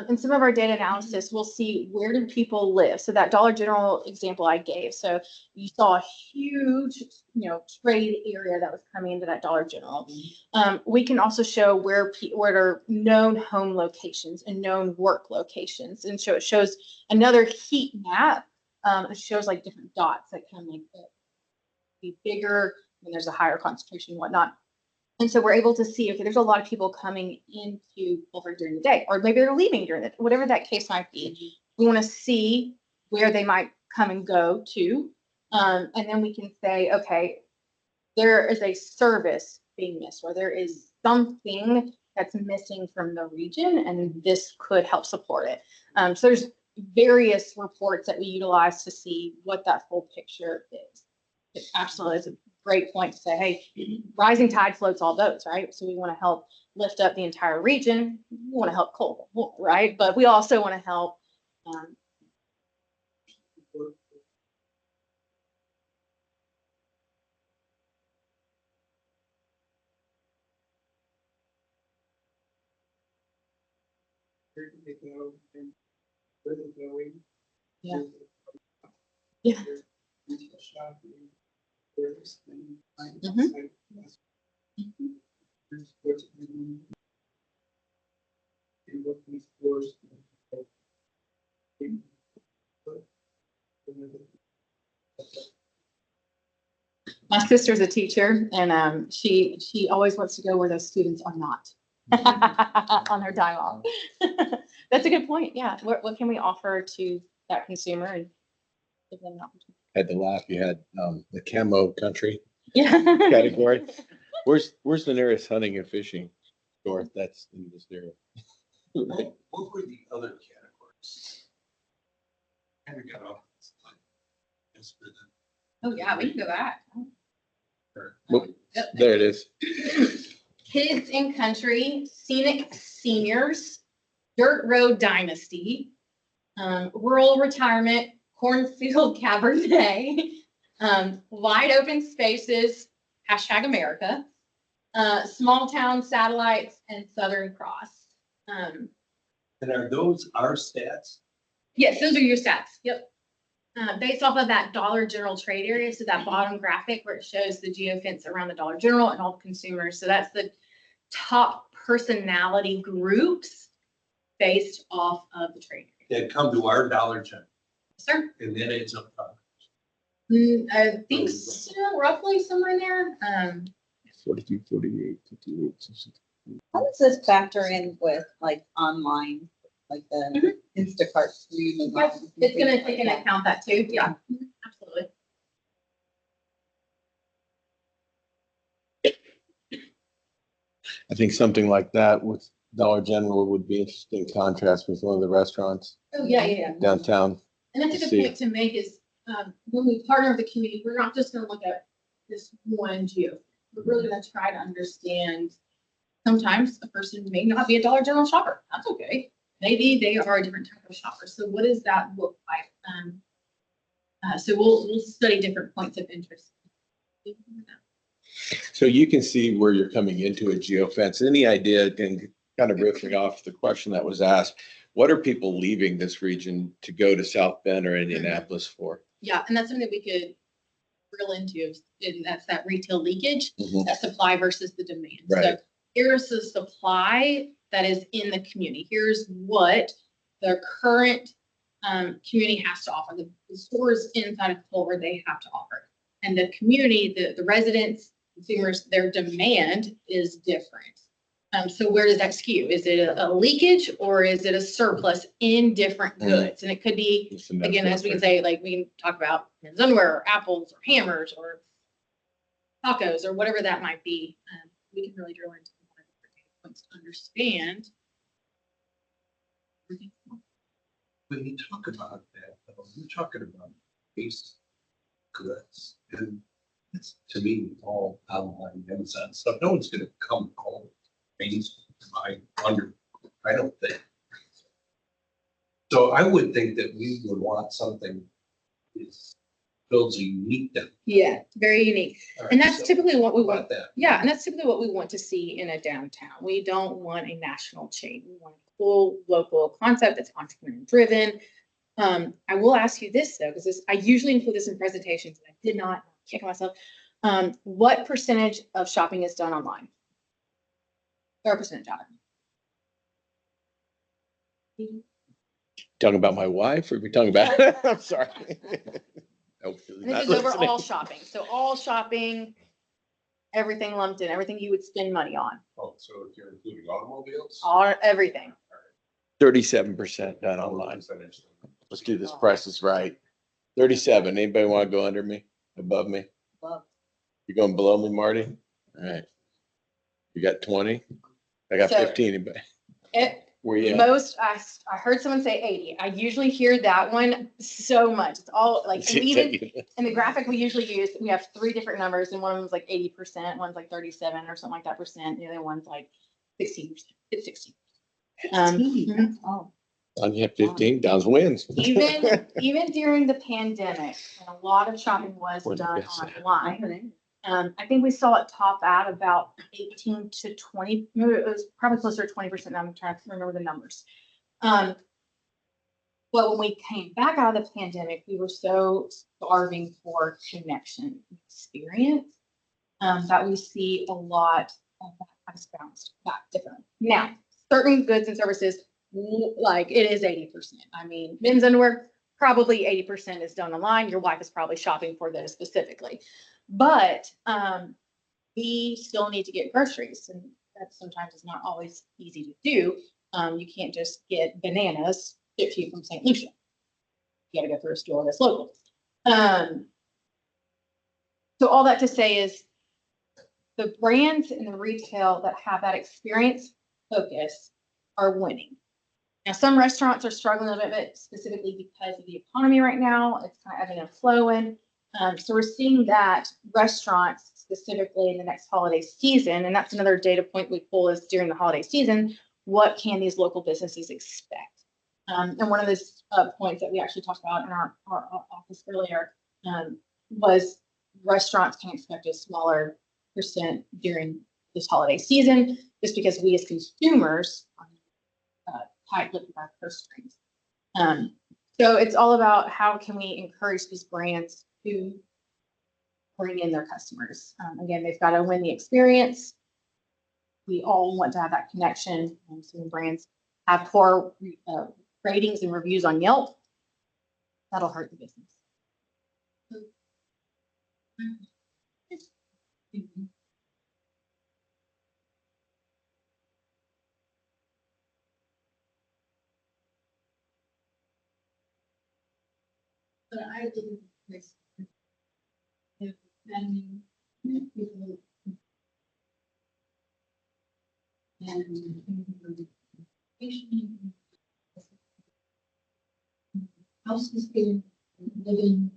in some of our data analysis, we'll see where do people live. So that Dollar General example I gave. So you saw a huge, trade area that was coming into that Dollar General. We can also show where are known home locations and known work locations. And so it shows another heat map. It shows like different dots that can like be bigger when there's a higher concentration and whatnot. And so we're able to see, okay, there's a lot of people coming into Culver during the day, or maybe they're leaving during the, whatever that case might be. We want to see where they might come and go to. And then we can say, okay, there is a service being missed, or there is something that's missing from the region, and this could help support it. So there's various reports that we utilize to see what that full picture is. It absolutely is a great point to say, hey, rising tide floats all boats, right? So we want to help lift up the entire region. We want to help Culver, right? But we also want to help. Where do they go and where they're going? Yeah. Yeah. There's retail shopping, there's things like Mhm. outside, there's what's in and what these stores. My sister's a teacher, and she always wants to go where those students are not on their time off. That's a good point. Yeah. What can we offer to that consumer and give them an opportunity? Had to laugh. You had the camo country Yeah. category. Where's the nearest hunting and fishing store that's in this area? What were the other categories? And we got off. Oh yeah, we can go back. There it is. Kids and country, scenic seniors, dirt road dynasty, rural retirement, cornfield cabernet, wide open spaces, #America, small town satellites, and Southern Cross. And are those our stats? Yes, those are your stats. Yep. Based off of that Dollar General trade area, so that bottom graphic where it shows the geofence around the Dollar General and all the consumers. So that's the top personality groups based off of the trade area. That come to our Dollar General, Sir, and then it's up top. I think so, roughly somewhere in there. 42, 48, 58, 60. How does this factor in with like online, like the Instacart? Yep, it's gonna take into account that too. Yeah, absolutely. I think something like that with Dollar General would be interesting contrast with one of the restaurants Oh, yeah. downtown. And that's a Let's good see. point to make is, when we partner with the community, we're not just gonna look at this one geo. We're really gonna try to understand, sometimes a person may not be a Dollar General shopper. That's okay. Maybe they are a different type of shopper. So what does that look like? So we'll study different points of interest. So you can see where you're coming into a geofence. Any idea, and kind of riffing off the question that was asked, what are people leaving this region to go to South Bend or Indianapolis for? Yeah, and that's something that we could drill into, and that's that retail leakage, Mhm. that supply versus the demand. Right. So here's the supply that is in the community. Here's what the current community has to offer. The stores inside of Culver, they have to offer. And the community, the residents, consumers, their demand is different. So where does that skew? Is it a leakage or is it a surplus in different goods? And it could be, Just enough again, as we can filter. say, like we can talk about men's underwear, or apples, or hammers, or tacos, or whatever that might be. We can really drill into a lot of different data points to understand. When you talk about that, though, you're talking about basic goods, and it's, to me, all outline nonsense. So no one's gonna come home, things I under, I don't think. So I would think that we would want something is builds a unique. Yeah, very unique. And that's typically what we want. That. Yeah, and that's typically what we want to see in a downtown. We don't want a national chain. We want a cool local concept that's entrepreneur driven. I will ask you this though, because I usually include this in presentations, and I did not kick myself. What percentage of shopping is done online? Or percentage of it? Talking about my wife, or are we talking about, I'm sorry. Hopefully This not is overall listening. shopping. So all shopping, everything lumped in, everything you would spend money on, Oh, so if you're including automobiles? all everything. 37% done online. Let's do this. Price is right. 37. Anybody want to go under me, above me? Love. You going below me, Marty? All right. You got 20? I got So- 15. Anybody? Where you at? Most, I heard someone say 80. I usually hear that one so much. It's all like, and even in the graphic we usually use, we have 3 different numbers, and one of them's like 80%, one's like 37 or something like that percent. The other one's like 16%. It's 16. Mhm. Oh, On you have 15, Downs wins. Even during the pandemic, when a lot of shopping was Where'd done you guess that? online, I think we saw it top out about 18 to 20, maybe it was probably closer to 20%. I'm trying to remember the numbers. But when we came back out of the pandemic, we were so starving for connection experience that we see a lot of that has bounced back differently. Now, certain goods and services, like it is 80%. I mean, men's underwear, probably 80% is done online. Your wife is probably shopping for those specifically. But we still need to get groceries, and that sometimes is not always easy to do. You can't just get bananas shipped to you from St. Lucia. You gotta go through a store that's local. So all that to say is the brands in the retail that have that experience focus are winning. Now, some restaurants are struggling a little bit, specifically because of the economy right now. It's kind of ebbing and flowing. So we're seeing that restaurants specifically in the next holiday season, and that's another data point we pull is during the holiday season, what can these local businesses expect? And one of those points that we actually talked about in our office earlier was restaurants can expect a smaller percent during this holiday season, just because we as consumers are tight-lipped with our purse strings. So it's all about how can we encourage these brands to bring in their customers. Again, they've got to win the experience. We all want to have that connection. So when brands have poor ratings and reviews on Yelp, that'll hurt the business. But I didn't miss. And people. And houses here, living.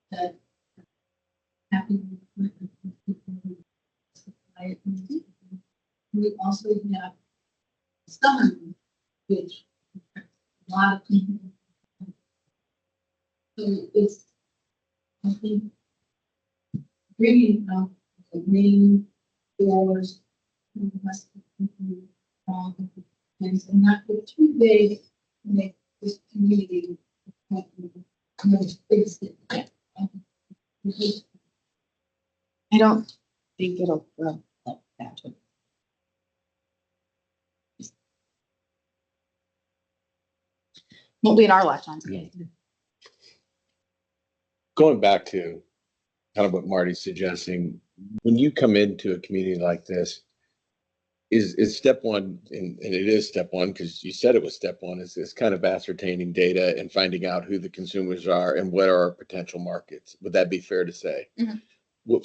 That happy. We also have summer, which a lot of people. So it's, I think, bringing up the green doors. And not get too big, make this community. I don't think it'll grow like that. Won't be in our lifetime. Going back to kind of what Marty's suggesting, when you come into a community like this, is step one, and it is step one, because you said it was step one, is kind of ascertaining data and finding out who the consumers are and what are our potential markets. Would that be fair to say?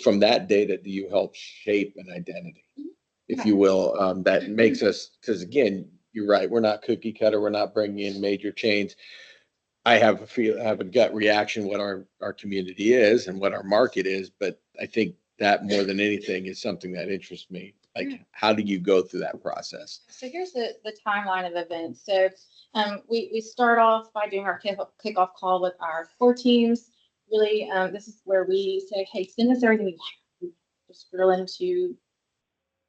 From that data, do you help shape an identity, if you will, that makes us, because again, you're right, we're not cookie cutter, we're not bringing in major chains. I have a gut reaction what our community is and what our market is, but I think that more than anything is something that interests me. Like, how do you go through that process? So here's the timeline of events. So we start off by doing our kickoff call with our core teams. Really, this is where we say, hey, send us everything you have. Just drill into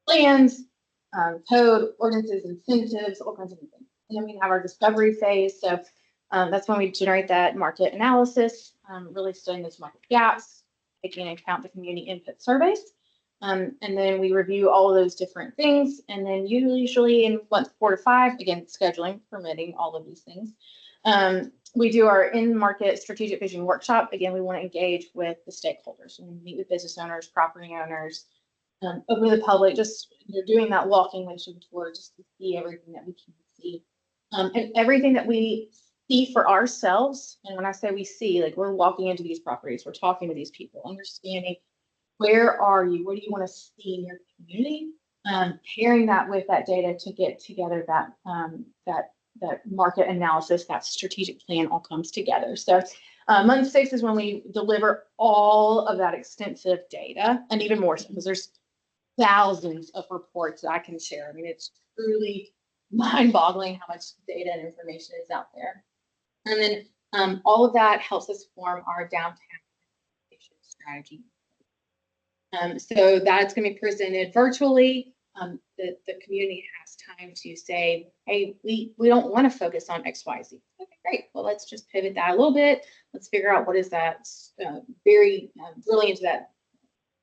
plans, code, ordinances, incentives, all kinds of things. And then we have our discovery phase. So that's when we generate that market analysis, really studying those market gaps, taking into account the community input surveys. And then we review all of those different things. And then usually in month 4 to 5, again, scheduling, permitting, all of these things. We do our in-market strategic vision workshop. Again, we want to engage with the stakeholders. We meet with business owners, property owners, open to the public, just you're doing that walking windshield tour just to see everything that we can see. And everything that we see for ourselves. And when I say we see, like we're walking into these properties, we're talking to these people, understanding where are you? What do you want to see in your community? Pairing that with that data to get together that market analysis, that strategic plan all comes together. So month 6 is when we deliver all of that extensive data, and even more so because there's thousands of reports that I can share. I mean, it's truly mind-boggling how much data and information is out there. And then all of that helps us form our downtown strategy. So that's going to be presented virtually. The community has time to say, hey, we don't want to focus on XYZ. Okay, great. Well, let's just pivot that a little bit. Let's figure out what is that really into that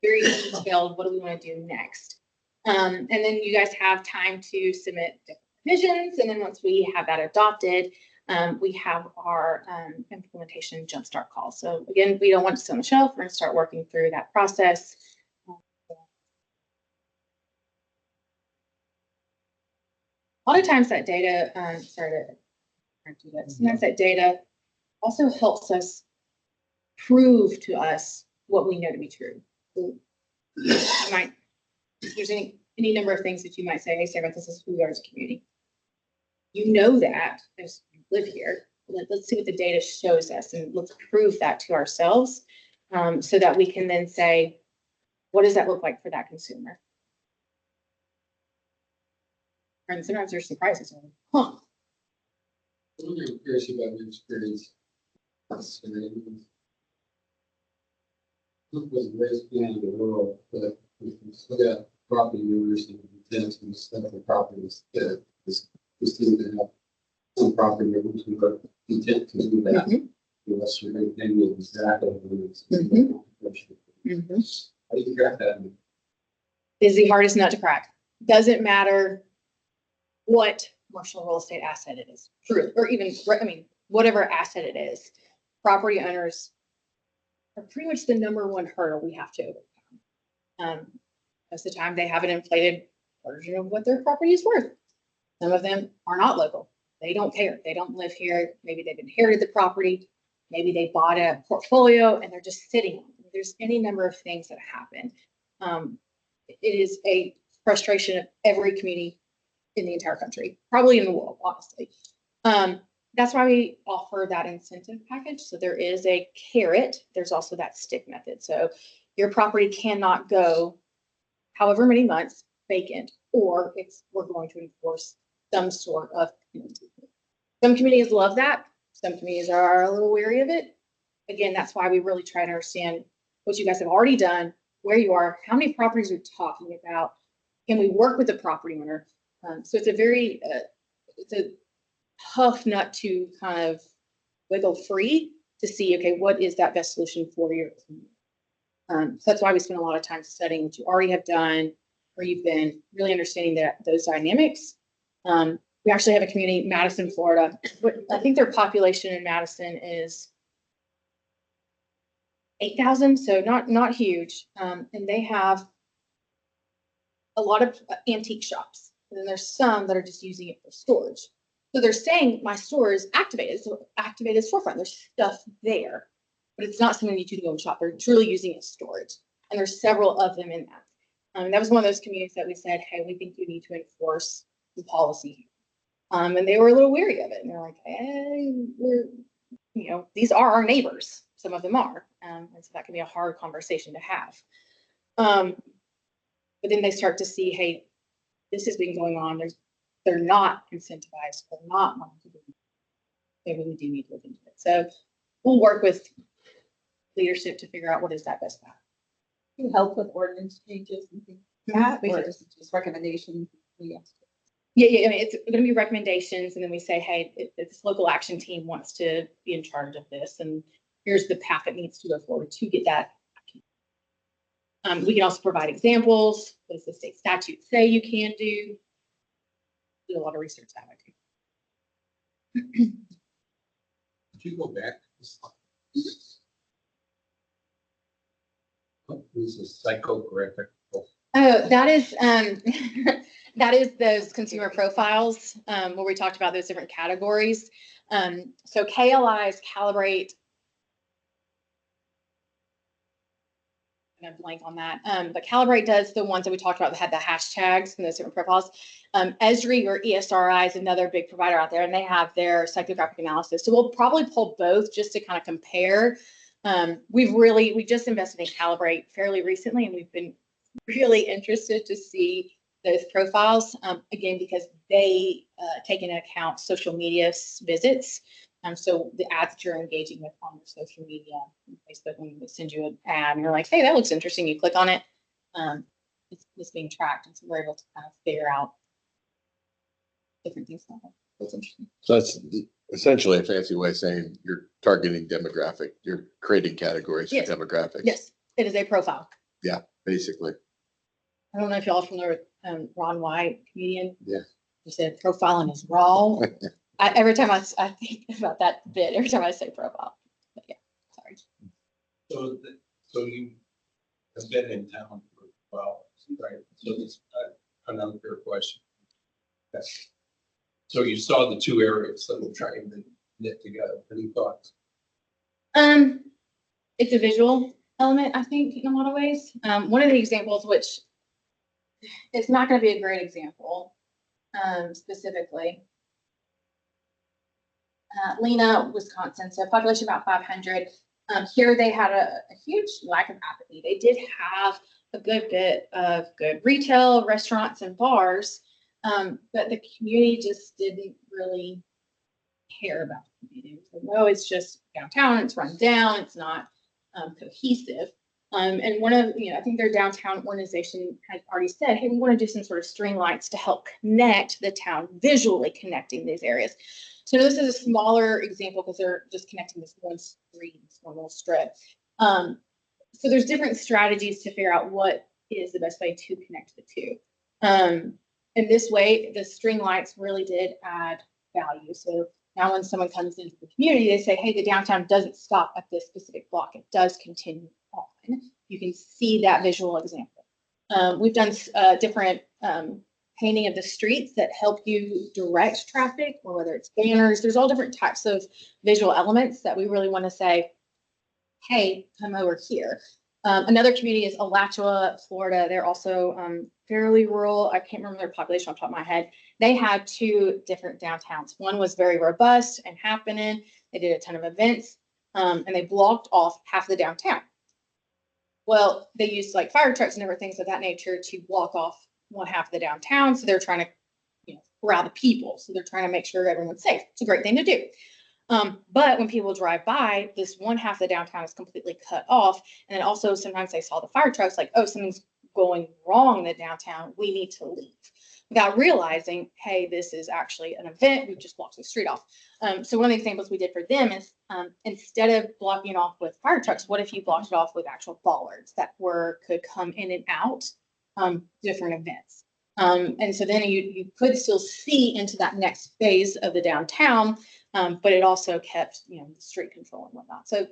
very detailed, what do we want to do next? And then you guys have time to submit different visions. And then once we have that adopted, we have our implementation jumpstart call. So again, we don't want to sit on the shelf. We're going to start working through that process. A lot of times that data, sometimes that data also helps us prove to us what we know to be true. So there's any number of things that you might say, hey, Sarah, this is who we are as a community. You know that as you live here. Let's see what the data shows us, and let's prove that to ourselves so that we can then say, what does that look like for that consumer? And sometimes there's surprises. Huh. I'm curious about your experience. Look was raised beyond the world, but we can still got property owners and tenants and stuff for properties that we seem to have some property owners who are content to do that. Unless you're going to be exactly how do you crack that? Is the hardest nut to crack. Doesn't matter what commercial real estate asset it is, or even, I mean, whatever asset it is, property owners are pretty much the #1 hurdle we have to overcome. Most of the time they have an inflated version of what their property is worth. Some of them are not local. They don't care. They don't live here. Maybe they've inherited the property. Maybe they bought a portfolio and they're just sitting on it. There's any number of things that happen. It is a frustration of every community in the entire country, probably in the world, honestly. That's why we offer that incentive package. So there is a carrot. There's also that stick method. So your property cannot go however many months vacant, or we're going to enforce some sort of penalty. Some communities love that. Some communities are a little weary of it. Again, that's why we really try to understand what you guys have already done, where you are, how many properties you're talking about. Can we work with the property owner? So it's a very, it's a tough nut to kind of wiggle free to see, okay, what is that best solution for your community? So that's why we spend a lot of time studying what you already have done, where you've been, really understanding those dynamics. We actually have a community, Madison, Florida. I think their population in Madison is 8,000, so not huge. And they have a lot of antique shops. And then there's some that are just using it for storage. So they're saying my store is activated, so activated storefront. There's stuff there, but it's not something that you can go and shop. They're truly using it as storage. And there's several of them in that. That was one of those communities that we said, hey, we think you need to enforce the policy. And they were a little weary of it. And they're like, hey, these are our neighbors. Some of them are. And so that can be a hard conversation to have. But then they start to see, hey, this has been going on. They're not incentivized. They're not wanting to do it. Maybe we do need to look into it. So we'll work with leadership to figure out what is that best path. Can you help with ordinance changes and things like that? Or is it just recommendations? Yeah. I mean, it's going to be recommendations, and then we say, hey, if this local action team wants to be in charge of this, and here's the path that needs to go forward to get that. We can also provide examples. What does the state statute say you can do? Do a lot of research that way. Could you go back? What is a psychographic? Oh, that is that is those consumer profiles where we talked about those different categories. So KLIs calibrate. I'm gonna blank on that. But Calibrate does the ones that we talked about that had the hashtags and those different profiles. Esri or ESRI is another big provider out there, and they have their psychographic analysis. So we'll probably pull both just to kind of compare. We just invested in Calibrate fairly recently, and we've been really interested to see those profiles, again, because they take into account social media visits. So the ads that you're engaging with on your social media, Facebook, when we send you an ad and you're like, hey, that looks interesting, you click on it, it's being tracked. And so we're able to kind of figure out different things. That's interesting. So that's essentially a fancy way of saying you're targeting demographic, you're creating categories Yes. for demographics. Yes, it is a profile. Yeah, basically. I don't know if y'all are familiar with Ron White, comedian. Yeah. He said profiling is raw. Every time I think about that bit, every time I say profile. But yeah, sorry. So you have been in town for a while, right? So this an unfair question. Yes. So you saw the two areas that we're trying to knit together. Any thoughts? It's a visual element, I think, in a lot of ways. One of the examples, which it's not going to be a great example, specifically. Lena, Wisconsin, so population about 500. Here they had a huge lack of apathy. They did have a good bit of good retail, restaurants, and bars, but the community just didn't really care about the community. So, no, it's just downtown, it's run down, it's not cohesive. And one of, I think their downtown organization has already said, hey, we want to do some sort of string lights to help connect the town, visually connecting these areas. So this is a smaller example because they're just connecting this one street, this one little strip. So there's different strategies to figure out what is the best way to connect the two. In this way, the string lights really did add value. So now when someone comes into the community, they say, hey, the downtown doesn't stop at this specific block. It does continue on. You can see that visual example. We've done different painting of the streets that help you direct traffic, or whether it's banners. There's all different types of visual elements that we really want to say, hey, come over here. Another community is Alachua, Florida. They're also fairly rural. I can't remember their population off the top of my head. They had two different downtowns. One was very robust and happening. They did a ton of events, and they blocked off half the downtown. Well, they used like fire trucks and different things of that nature to block off one half of the downtown. So they're trying to, corral the people. So they're trying to make sure everyone's safe. It's a great thing to do. But when people drive by, this one half of the downtown is completely cut off. And then also sometimes they saw the fire trucks like, oh, something's going wrong in the downtown. We need to leave. Without realizing, hey, this is actually an event. We've just blocked the street off. So one of the examples we did for them is instead of blocking off with fire trucks, what if you blocked it off with actual bollards that could come in and out different events? And so then you could still see into that next phase of the downtown, but it also kept, the street control and whatnot. So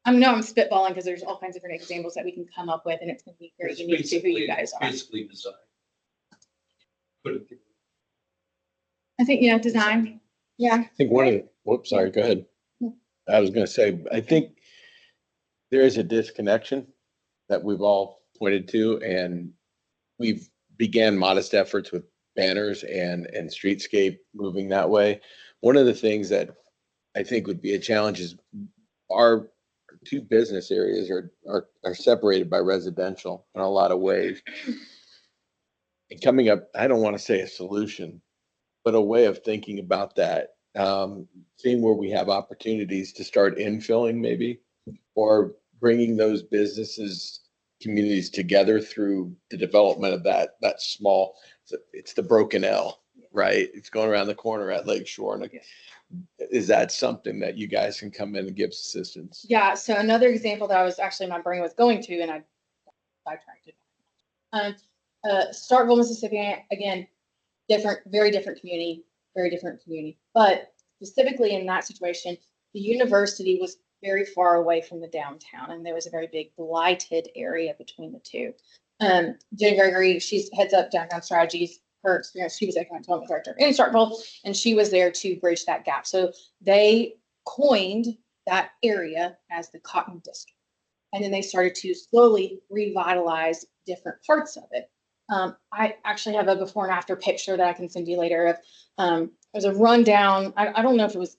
I'm spitballing because there's all kinds of different examples that we can come up with, and it's going to be very It's unique to who you guys are. Basically design. Put it together. I think, design. Yeah. I think one of the, whoops, sorry, go ahead. I was gonna say, I think there is a disconnection that we've all pointed to, and we've began modest efforts with banners and streetscape moving that way. One of the things that I think would be a challenge is our two business areas are separated by residential in a lot of ways. And coming up, I don't want to say a solution, but a way of thinking about that, seeing where we have opportunities to start infilling maybe, or bringing those businesses, communities together through the development of that small, it's the broken L, right? It's going around the corner at Lakeshore. And is that something that you guys can come in and give assistance? Yeah. So another example that I was actually, my brain was going to, and I sidetracked it. Starkville, Mississippi, again, very different community. But specifically in that situation, the university was very far away from the downtown, and there was a very big blighted area between the two. Jenny Gregory, she heads up downtown strategies. Her experience, she was economic development director in Starkville, and she was there to bridge that gap. So they coined that area as the Cotton District, and then they started to slowly revitalize different parts of it. I actually have a before and after picture that I can send you later of, there's a rundown. I don't know if it was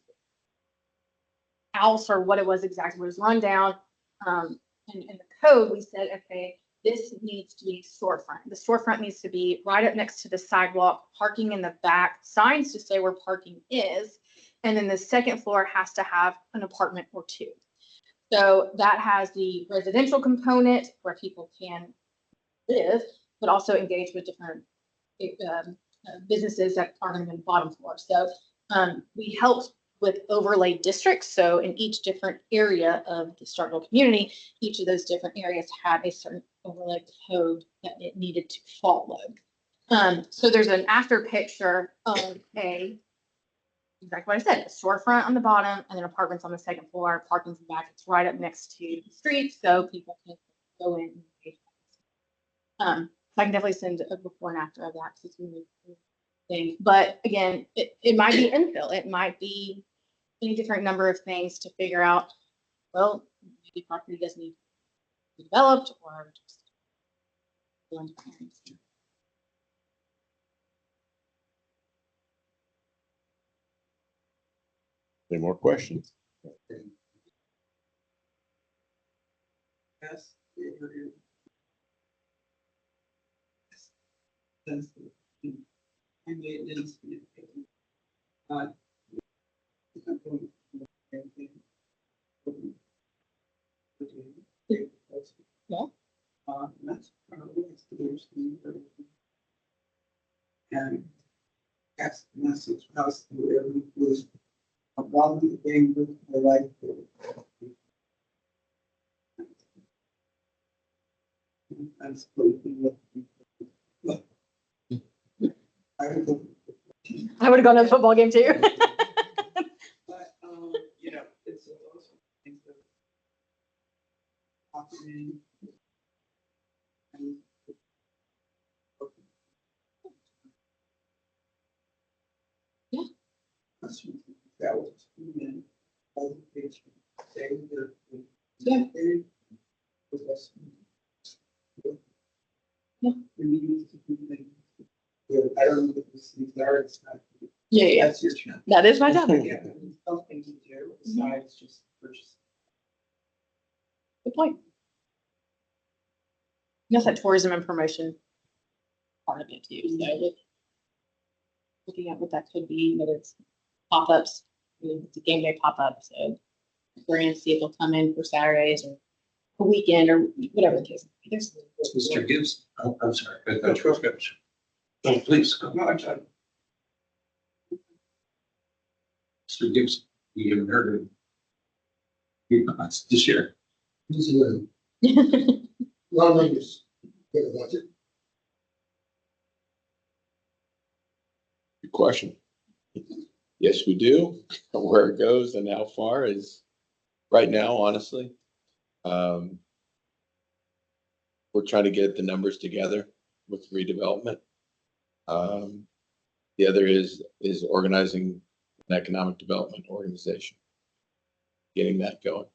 house or what it was exactly, but it was run down. In the code, we said, okay, this needs to be storefront. The storefront needs to be right up next to the sidewalk, parking in the back, signs to say where parking is. And then the second floor has to have an apartment or two. So that has the residential component where people can live, but also engage with different businesses that are going to be on the bottom floor. So we helped with overlay districts. So in each different area of the Starkville community, each of those different areas had a certain overlay code that it needed to follow. So there's an after picture of exactly what I said, a storefront on the bottom and then apartments on the second floor, parking's in the back. It's right up next to the street, so people can go in and engage. So I can definitely send a before and after of that because it's really cool thing. But again, it might be infill. It might be any different number of things to figure out. Well, maybe property doesn't need to be developed or just doing different areas. Any more questions? Yes. Sensitive. And maintenance. I'm going to anything. Yeah. That's probably the and that's the message. House where we was about the thing with my life. I'm supposed to look. I would have gone to the football game too. But, it's also things that happening. And Yeah. That was human education. Saying that. Yeah. we need to do things. Yeah, I don't know if this is there, it's not. Yeah, That's your chance. that is my job. Yeah, something to do besides just purchase. Good point. That's that tourism and promotion part of it too, so looking at what that could be, whether it's pop-ups, it's a game day pop-up, so brands see if they'll come in for Saturdays or a weekend or whatever the case. There's Mr. Gibbs, I'm sorry. I thought you were finished. Oh, please. Go. No, I'm sorry. Mr. Gibbs, we haven't heard of your comments this year. This is a lot of numbers. Got a budget. Good question. Yes, we do. Where it goes and how far is right now, honestly. We're trying to get the numbers together with redevelopment. The other is organizing an economic development organization. Getting that going.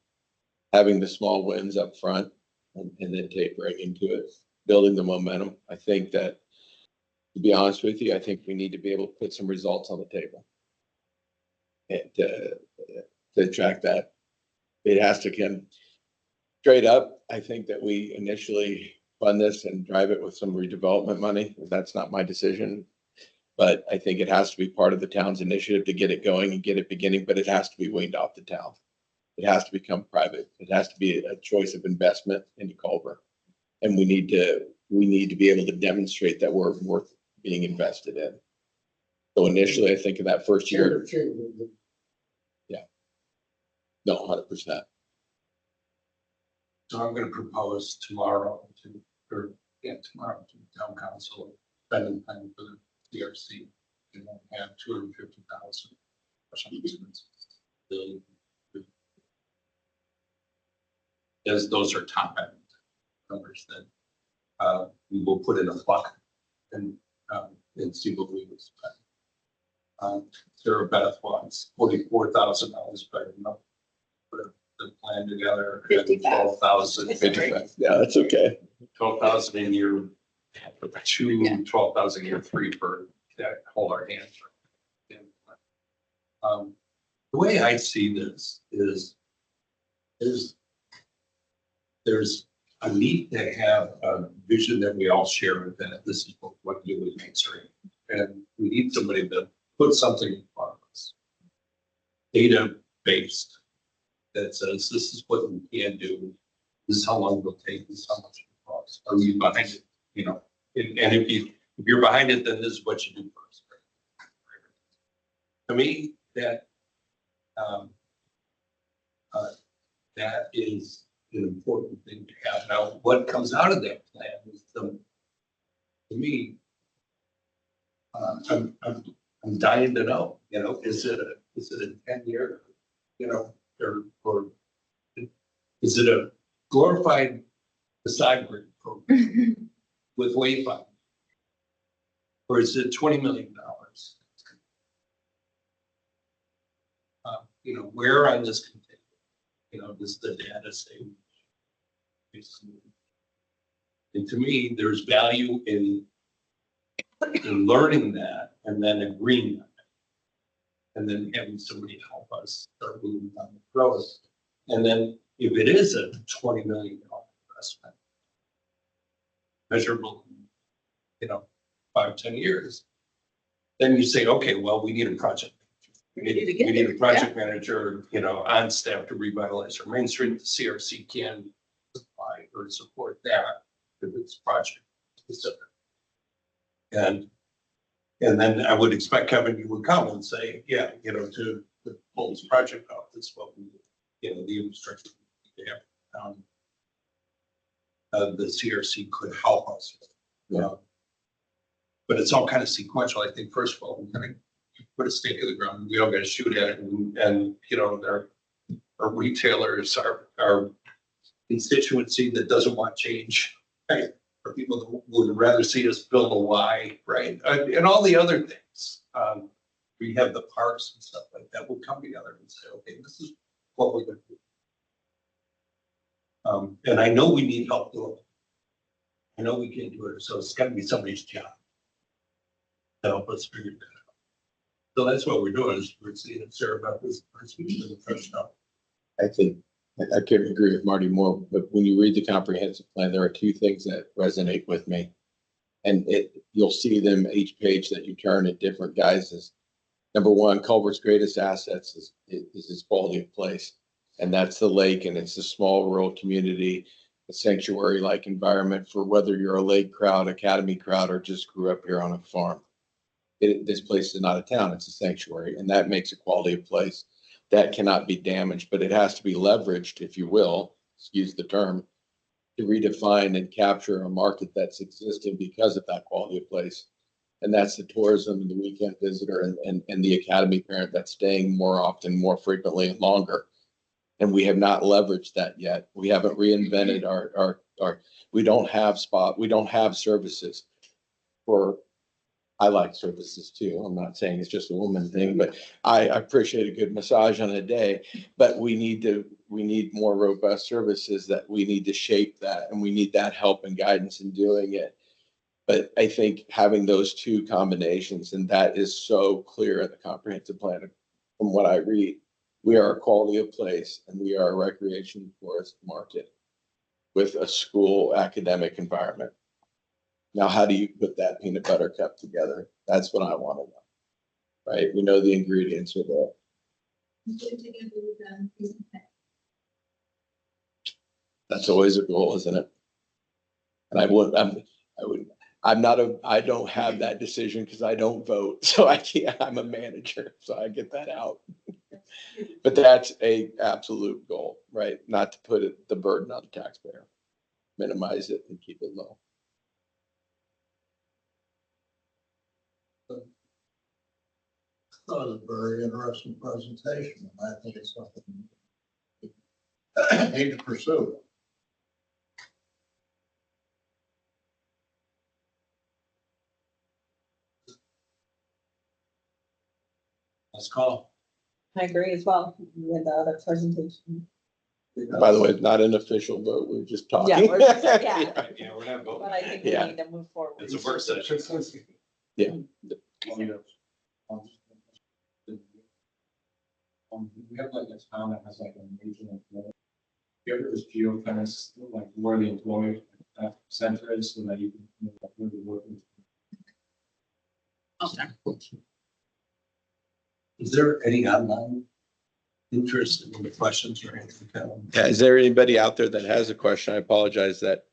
Having the small wins up front and then tapering into it, building the momentum. I think that, to be honest with you, I think we need to be able to put some results on the table. And to attract that, it has to come straight up. I think that we initially fund this and drive it with some redevelopment money. That's not my decision. But I think it has to be part of the town's initiative to get it going and get it beginning, but it has to be weaned off the town. It has to become private. It has to be a choice of investment into Culver. And we need to be able to demonstrate that we're worth being invested in. So initially, I think in that first year, no, 100%. So I'm going to propose tomorrow to the town council, spending time for the DRC, and have 250,000 or something. Billion. As those are top end numbers that we will put in a bucket and see what we will spend. Sarah Beth wants $44,000, but put the plan together. 12,000. Yeah, that's okay. 12,000 in year two, 12,000 in year three for that hold our hands. The way I see this is there's a need to have a vision that we all share with that. This is what we do with Main Street. And we need somebody to put something in front of us. Data based that says this is what we can do. This is how long it will take. This is how much it costs. Are you behind it? You know, and if you're behind it, then this is what you do first. To me, that is an important thing to have. Now, what comes out of that plan is to me, I'm dying to know. You know, is it a 10-year, you know, or is it a glorified facade grid program with wayfinding, or is it $20 million? You know, where on this continuum? You know, does the data say? And to me, there's value in learning that and then agreeing on it. And then having somebody help us start moving down the road. And then if it is a $20 million investment, measurable, you know, 5-10 years, then you say, okay, well, we need a project. We need a project manager, you know, on staff to revitalize our Main Street. The CRC can supply or support that if it's project specific. And then I would expect, Kevin, you would come and say, yeah, you know, to pull this project off, this is what we, you know, the infrastructure we have. The CRC could help us. But it's all kind of sequential. I think, first of all, we kind of put a stake in the ground. We all got to shoot at it. And you know, our retailers, our constituency that doesn't want change, right? Or people that would rather see us build a Y, right? And all the other things. We have the parks and stuff like that. We'll come together and say, okay, this is what we're going to do. And I know we need help doing it. I know we can't do it, so it's gotta be somebody's job to help us figure that out. So that's what we're doing, is we're seeing if Sarah Beth is the first step. I think, I couldn't agree with Marty more, but when you read the comprehensive plan, there are two things that resonate with me. And you'll see them each page that you turn at different guises. Number one, Culver's greatest assets is its quality of place. And that's the lake, and it's a small rural community, a sanctuary-like environment for whether you're a lake crowd, academy crowd, or just grew up here on a farm. This place is not a town, it's a sanctuary, and that makes a quality of place that cannot be damaged, but it has to be leveraged, if you will, excuse the term, to redefine and capture a market that's existing because of that quality of place. And that's the tourism and the weekend visitor and the academy parent that's staying more often, more frequently and longer. And we have not leveraged that yet. We haven't reinvented we don't have services for, I like services too. I'm not saying it's just a woman thing, but I appreciate a good massage on a day, but we need more robust services that we need to shape that, and we need that help and guidance in doing it. But I think having those two combinations, and that is so clear in the comprehensive plan from what I read, we are a quality of place and we are a recreation forest market with a school academic environment. Now, how do you put that peanut butter cup together? That's what I want to know, right? We know the ingredients are there. That's always a goal, isn't it? And I don't have that decision because I don't vote. So I'm a manager, so I get that out. But that's a absolute goal, right? Not to put the burden on the taxpayer, minimize it and keep it low. That was a very interesting presentation, and I think it's something we need to pursue. Let's call. I agree as well with the other presentation. By the way, it's not an official vote. We're just talking. Yeah, we're just- yeah. Yeah, we're not voting. But I think we Yeah. need to move forward. It's a work session. Yeah. We have like a town that has like a regional. You ever just geofence like where the employee center is so that you can really work with. Is there any online interest in the questions or anything? Yeah, is there anybody out there that has a question? I apologize that.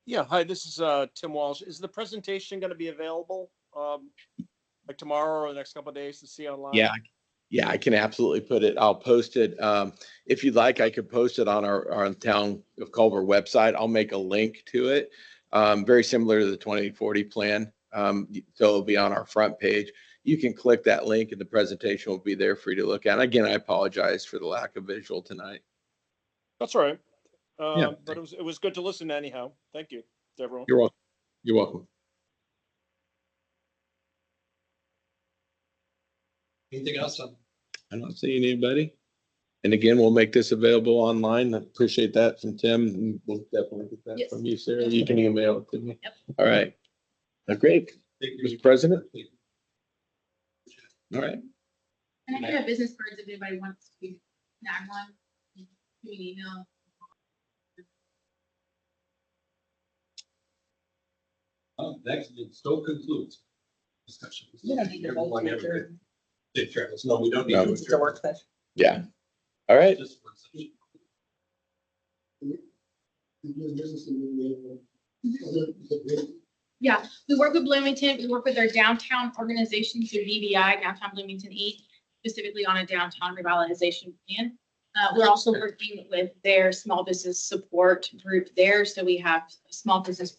Yeah, hi, this is Tim Walsh. Is the presentation going to be available like tomorrow or the next couple of days to see online? Yeah, I can absolutely put it. I'll post it. If you'd like, I could post it on our Town of Culver website. I'll make a link to it. Very similar to the 2040 plan. So it'll be on our front page. You can click that link and the presentation will be there for you to look at. And again, I apologize for the lack of visual tonight. That's all right. Yeah. But it was good to listen anyhow. Thank you to everyone. You're welcome. You're welcome. Anything else? I'm not seeing anybody. And again, we'll make this available online. I appreciate that from Tim. We'll definitely get that Yes. from you, Sarah. You can email it to me. Yep. All right. Great. Mr. President. All right. And I have business cards if anybody wants to snag one. Give me an email. That still concludes discussion. You don't need to vote to adjourn. Take care. No, we don't need No. to. It's just a work session. Yeah. All right. Just work session. Yeah, we work with Bloomington, we work with their downtown organization, so DBI, Downtown Bloomington 8, specifically on a downtown revitalization plan. We're also working with their small business support group there, so we have a small business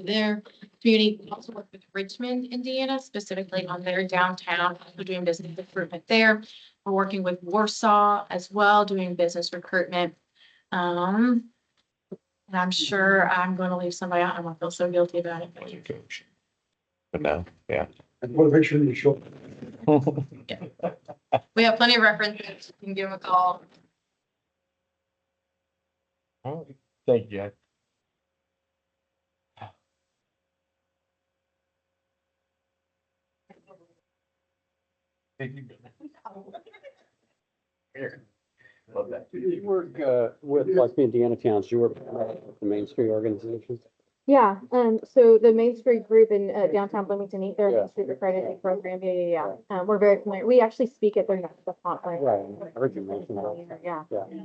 their community. We also work with Richmond, Indiana, specifically on their downtown, we're doing business recruitment there. We're working with Warsaw as well, doing business recruitment. And I'm sure I'm going to leave somebody out. I'm going to feel so guilty about it. But no, yeah. And what make sure you show. We have plenty of references. You can give them a call. Thank you. Love that. You work with like the Indiana Towns, you work with the Main Street organizations? Yeah, so the Main Street group in downtown Bloomington, their Yeah. Main Street accredited program, yeah. We're very familiar. We actually speak at their next conference. Right, I heard you mention that. Yeah.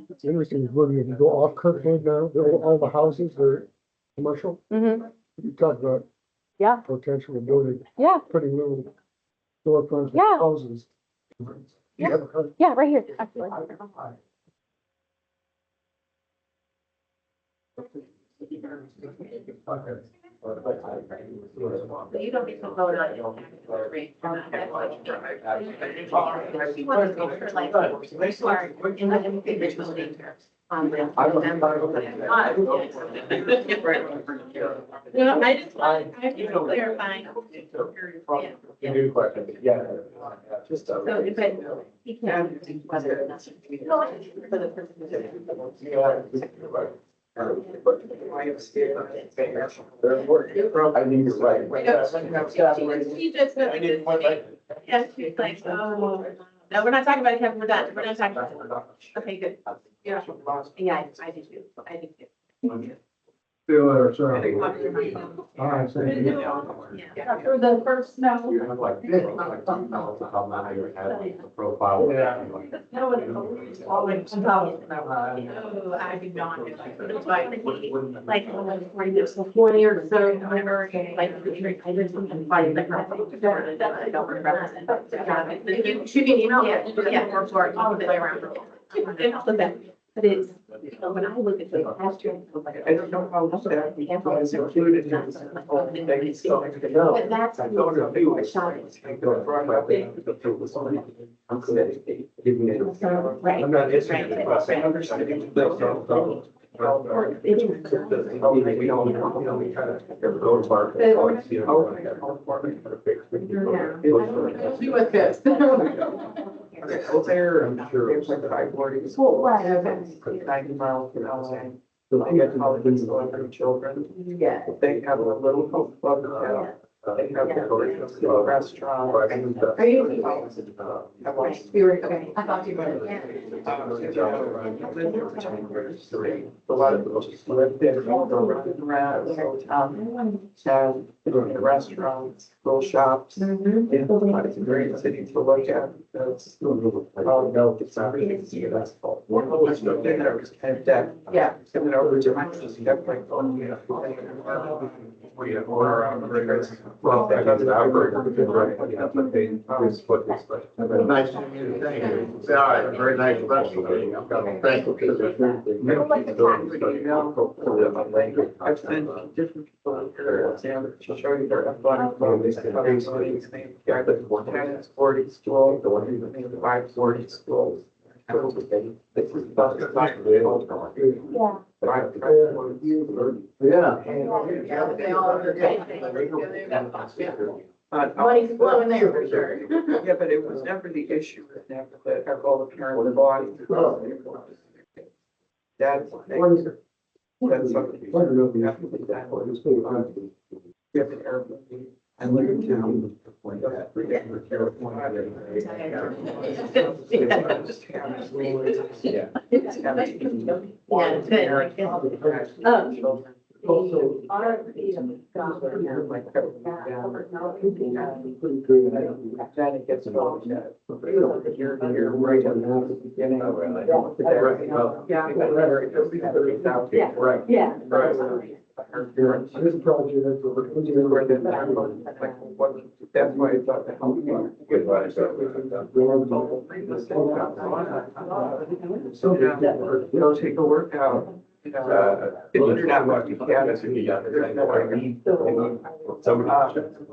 It's interesting, when you go off Kirkland now, all the houses are commercial. Mm-hmm. You talk about Yeah, potential of building yeah, pretty little storefronts Yeah. and houses. Yeah. You ever heard? yeah, right here, actually. You don't get to vote on it. No, I just, I'm just clarifying. You do question, yeah. Just. So if I, he can, whether or not. For the I think you're right. He just said, yeah, she's like, oh, no, we're not talking about it, Kevin, we're done, we're not talking about it. Okay, good. Yeah, yeah, I do too, I do too. See you later, sir. All right, thank you. Yeah. After the first snow. You have like, how now you have a profile. Yeah. No, it's always. Oh, I do not. It's like 40 years, 20 or so, whenever, like, I did something funny, like, I don't regret it. You shoot me an email? Yeah, or all the way around. And all of that. But it's, you know, when I look at the pasture. I don't know how that was included in this whole thing. But that's. I don't know if it was Right. I'm not interested in the bus. I understand. Or it's- We try to go to park. See what this. Well, there, I'm sure. It's like the I-40. Well, right. 90 miles per hour. So they get colleges going for children. Yeah. They have a little health club now. They have a restaurant. Are you? We were, okay. I thought you were. A lot of people just live there, go running around, and the restaurants, little shops. It's a great city to look at. It's, it's not really easy, that's all. It's no dinner, it's kind of dead. Yeah. And then over time, just definitely. Well, that is our right, yeah, but they, what this, nice to meet you, thank you. Yeah, very nice restaurant. Thank you. I've sent different people here, Sam, to show you their athletic programs. Yeah, the 40 schools, the 540 schools. This is about the Yeah. Money's flowing there for sure. Yeah, but it was never the issue, with them, that have all the parents' bodies. That's. That's something. You have to be that way. You have to Airbnb. I live in town. Then it gets involved. You're right on the beginning. Yeah. Right. Yeah. This project, That's why I thought that. So take a workout. If you're not what you can, there's no way.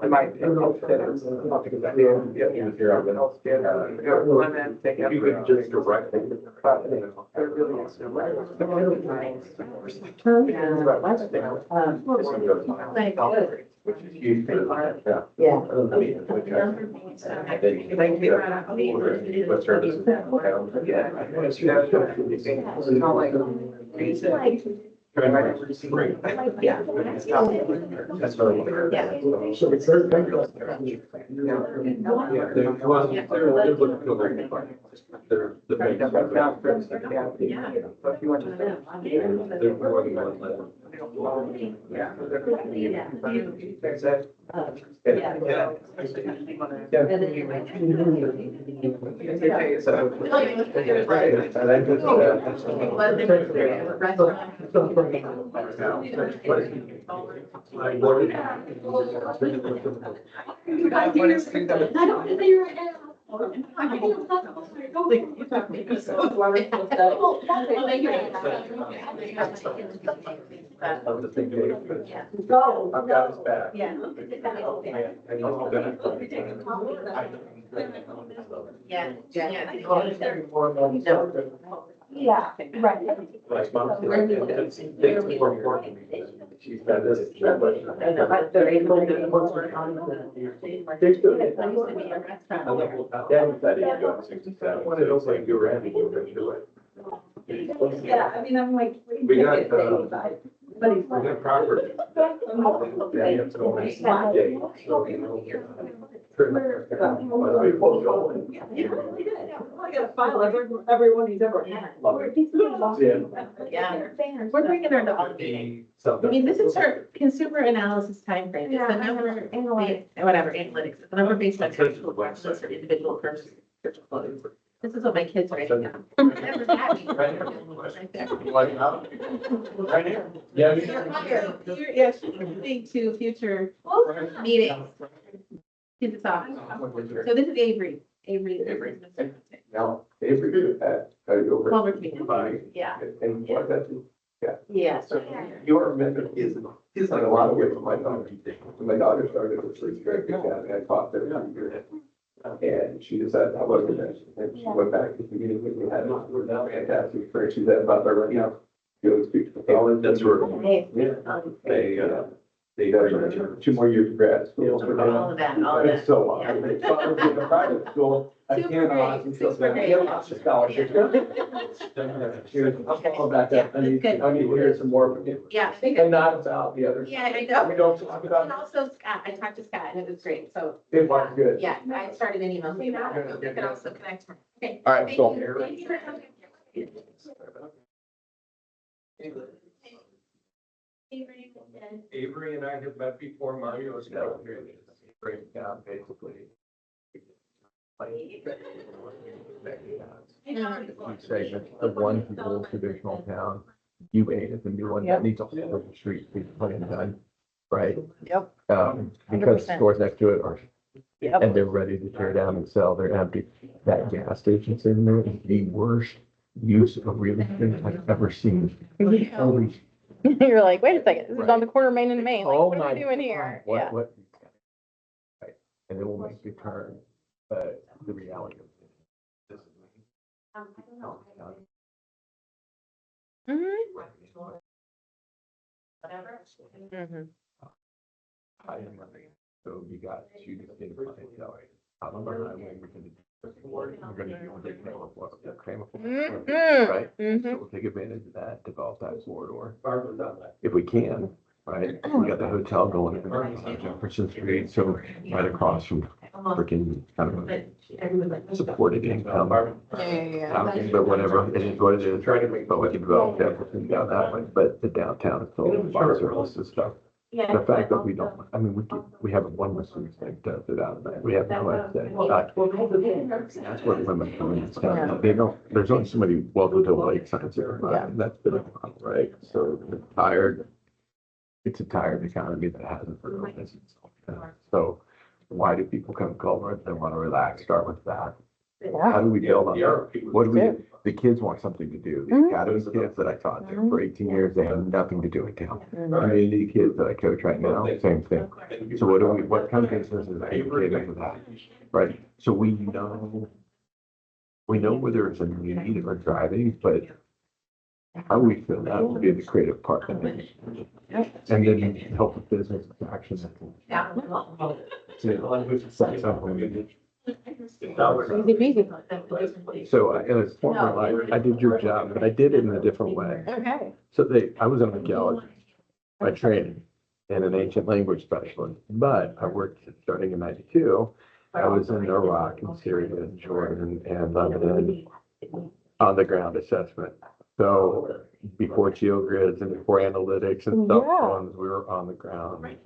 I might. You could just direct it. Which is huge. Yeah. Thank you. What services? Yeah. Yeah. That's very. So it's very. Yeah, they, well, they're looking to go very far. They're the big. They're more than one level. I've got his back. Yeah. I know that. Yeah, right. Like, Mom said, it's more important. She's got this. When it looks like you were having, you were gonna do it. Yeah, I mean, I'm like. We got, But he's. we got property. Yeah, you have to go next day, so, you know. Yeah, really good. I gotta file every one he's ever had. Yeah. We're bringing her to all the meetings. I mean, this is her consumer analysis timeframe. It's the number, whatever, analytics, it's the number based on actual questions or individual person. This is what my kids are writing down. Right here. Yeah. Yes, listening to future meetings. Kids talk. So this is Avery. Avery. Now, Avery, over. Culver community. Yeah. And what that is. Yeah. So your method is in a lot of ways my daughter. When my daughter started her first grade, I taught there for a year. And she decided that wasn't it. And she went back to the beginning when we had a fantastic experience. She's at Butler right now. Go speak to the college. That's where. Yeah. They got 2 more years of grad school. All of that. It's so long. It's fun. In a private school, I can't honestly feel bad. I get lots of scholarships. I'm all about that. I need to hear some more from you. Yeah. And not about the others. Yeah, I know. We don't talk And about also Scott, I talked to Scott and it was great. So. it. Was good. Yeah, I started an email. We can also connect. Okay. All right, Thank cool. you. Thank you for coming. Avery and I have met before. Marty Oosterbaan here. Break down basically. Segment of one old traditional town, U8 is the new one that needs a whole street to be planned and done, right? Yep. Because the 100%. stores next to it are, Yep. and they're ready to tear down and sell, they're empty. That gas station sitting there is the worst use of real estate I've ever seen. Holy You're like, wait a second, this is on the corner of Main and Main, like, Oh what are my we doing here? God, Yeah. what? Right, and it will make you turn, the reality of it. This is- Mhm. I am loving it. So you got, you just did it, out on the highway, we're gonna do the Mhm. right? Mhm. So we'll take advantage of that, develop that corridor. If we can, right? We got the hotel going on Jefferson Street, so right across from freaking kind of a supported income. Housing, but whatever, it is what it is, but we can develop Jefferson down that way, but the downtown is full of bar services stuff. The fact that we don't, I mean, we have one listening thing does it out of that, we have no aesthetic. That's what women come in this town, they don't, there's only so many welcome to Lake signs here, and that's been a problem, right? So it's a tired economy that hasn't for real business. So why do people come to Culver? They want to relax, start with that. How do we build on that? What do we, the kids want something to do. The academy kids that I taught there for 18 years, they have nothing to do in town. Community kids that I coach right now, same thing. So what kind of businesses are educated for that? Right? So we know whether it's a need or driving, but how we fill that will be the creative part. And then help with business action. Easy peasy. So in a former life, I did your job, but I did it in a different way. Okay. So I was an archaeologist by training and an ancient language specialist, but I worked starting in 92. I was in Iraq and Syria and Jordan and Lebanon on the ground assessment. So before geogrids and before analytics and cell Yeah. phones, we were on the ground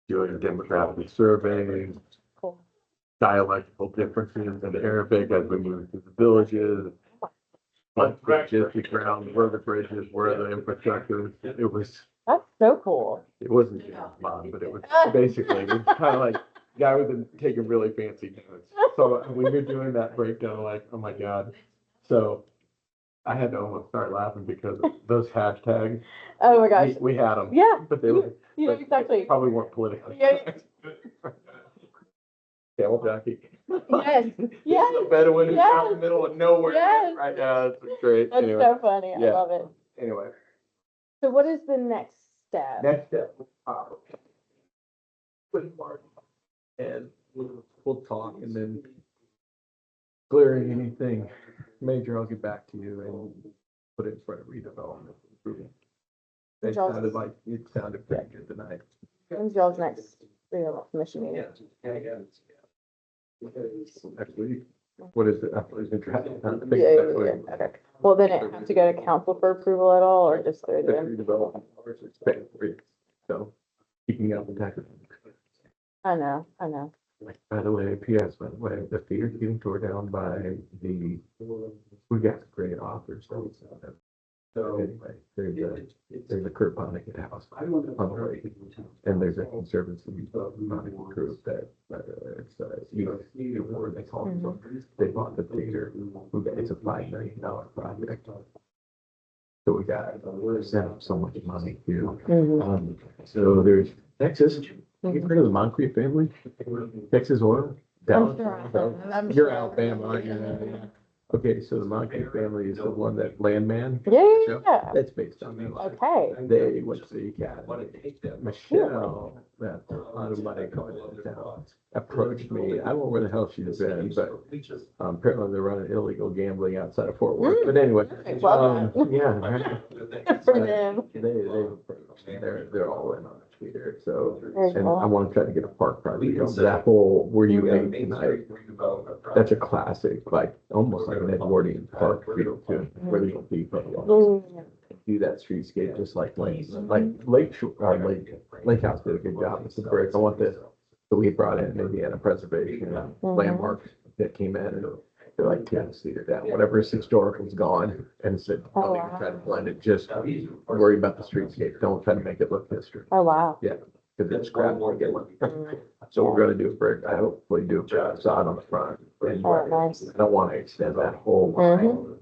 doing demographic surveys, Cool. dialectical differences in Arabic as we moved through the villages. Like logistics around where the bridges, where the infrastructure, it That's so cool. wasn't James Bond, but it was basically, it was kind of like, guy with taking really fancy notes. So when you're doing that breakdown, like, oh my God. So I had to almost start laughing because those hashtags, Oh my gosh. we had them. Yeah. But they were You know, exactly. probably weren't politically. Yeah. Camel jockey. Yes. Yes. The Bedouin is out in Yes. the middle of nowhere. Yes. Right, yeah, that's great. That's Anyway, so funny. I Yeah. love it. anyway, So what is the next step? next step. With Marty. And we'll talk and then clearing anything major, I'll get back to you and put it in front of redevelopment. approval. It Y'all's- sounded like, it sounded pretty good tonight. When's y'all's next redevelopment commission meeting? Next week, what is it? I thought it was in draft. I think Yeah, next yeah, week. yeah. Okay. Well, then it have to go to council for approval at all, or just through It's them? redevelopment, hours, it's paid for you. So keeping up with that. I know, I know. By the way, PS, by the way, the theater's getting tore down by we got great authors. So anyway, there's a Kurt Vonnegut house on the lake, and there's a conservancy Vonnegut group that, it's, they call it. They bought the theater, it's a $5 million project. So we got, set up so much money here. So there's Texas, you heard of the Moncrief family? Texas Oil? I'm Dallas? sure. I'm You're sure. Alabama, aren't you? Okay, so the Moncrief family is the one that Landman. Yeah. That's based on their life. Okay. They went to the academy. Michelle, that a lot of money coming into town, approached me. I don't know where the hell she's been, but apparently they're running illegal gambling outside of Fort Worth. But anyway, Well yeah. right. Good for them. They're all in on the Twitter, so, Very and cool. I want to try to get a park project. That whole, where you ate tonight, that's a classic, like, almost like an Edwardian park feel to it, where there's no people. Do that streetscape just like Lake House did a good job with the brick. I want this, so we brought in Indiana Preservation landmarks that came in and they're like, tear the theater down, whatever is historical is gone, and said, don't even try to blend it, just worry about the streetscape, don't try to make it look history. Oh, wow. Yeah, because it's crap. So we're gonna do a brick, I hopefully do a brick facade on the front. And Oh, nice. I don't want to extend that whole line.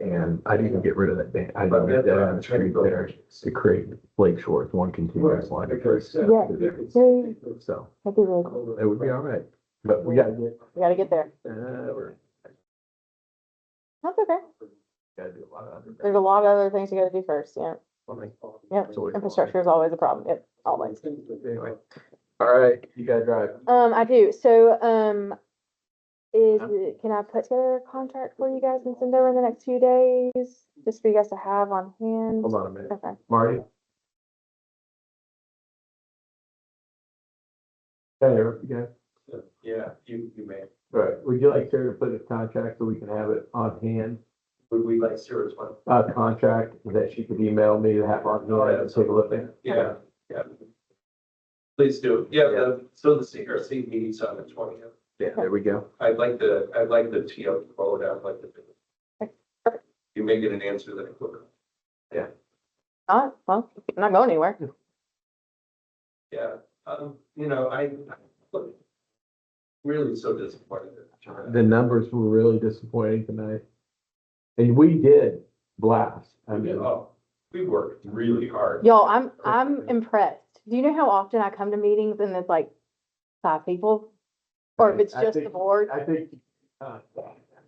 And I'd even get rid of that, I'd leave that on the street there to create Lake Shore with one continuous line. Yeah. So That'd be really cool. it would be all right, but we gotta get, We gotta get there. we're That's okay. gotta do a lot of other. There's a lot of other things you gotta do first, yeah. plumbing. Yep. It's always- Infrastructure is always a problem. Yep, always. Anyway, all right, you gotta drive. I do. So, can I put together a contract for you guys and send over in the next few days? Just for you guys to have on hand? Hold on a minute, Okay. Marty. Hey, you guys. Yeah, you may. All right, would you like Sarah to put a contract so we can have it on hand? Would we like Sarah's one? A contract that she could email me to have on hand and take a look at? Yeah, yeah. Please do. Yeah, so the CRC meets on the 20th. Yeah, there we go. I'd like the TO to follow it out like the. You may get an answer that quicker. Well, I'm not going anywhere. Yeah, I really so disappointed. The numbers were really disappointing tonight. And we did blast. I mean, Oh, we worked really hard. Y'all, I'm impressed. Do you know how often I come to meetings and it's like 5 people? Or if it's I just think- the board? I think,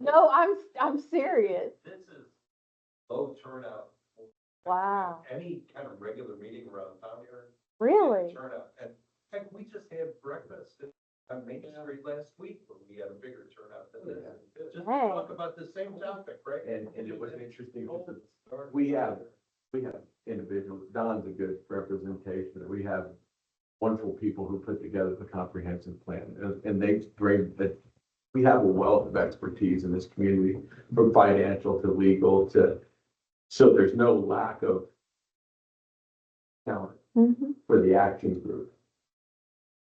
No, I'm serious. This is low turnout. Wow. Any kind of regular meeting around town here. Really? Turnout. And heck, we just had breakfast. on Main Street last week, where we had a bigger turnout than this. Just Hey. talk about the same topic, right? And it was interesting, we have individuals, Don's a good representation, we have wonderful people who put together the comprehensive plan, and they bring that, we have a wealth of expertise in this community, from financial to legal to, so there's no lack of talent for the action group.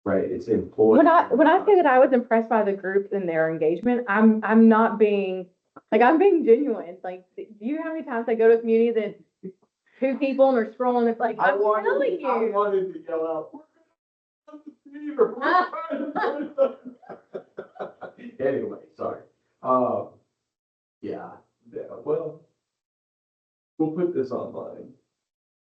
Right, it's important. When I say that I was impressed by the group and their engagement, I'm not being, like, I'm being genuine. Like, do you know how many times I go to a community that two people and they're scrolling, it's like, I'm telling I you. wanted to yell out. Anyway, sorry. Yeah, well, we'll put this online.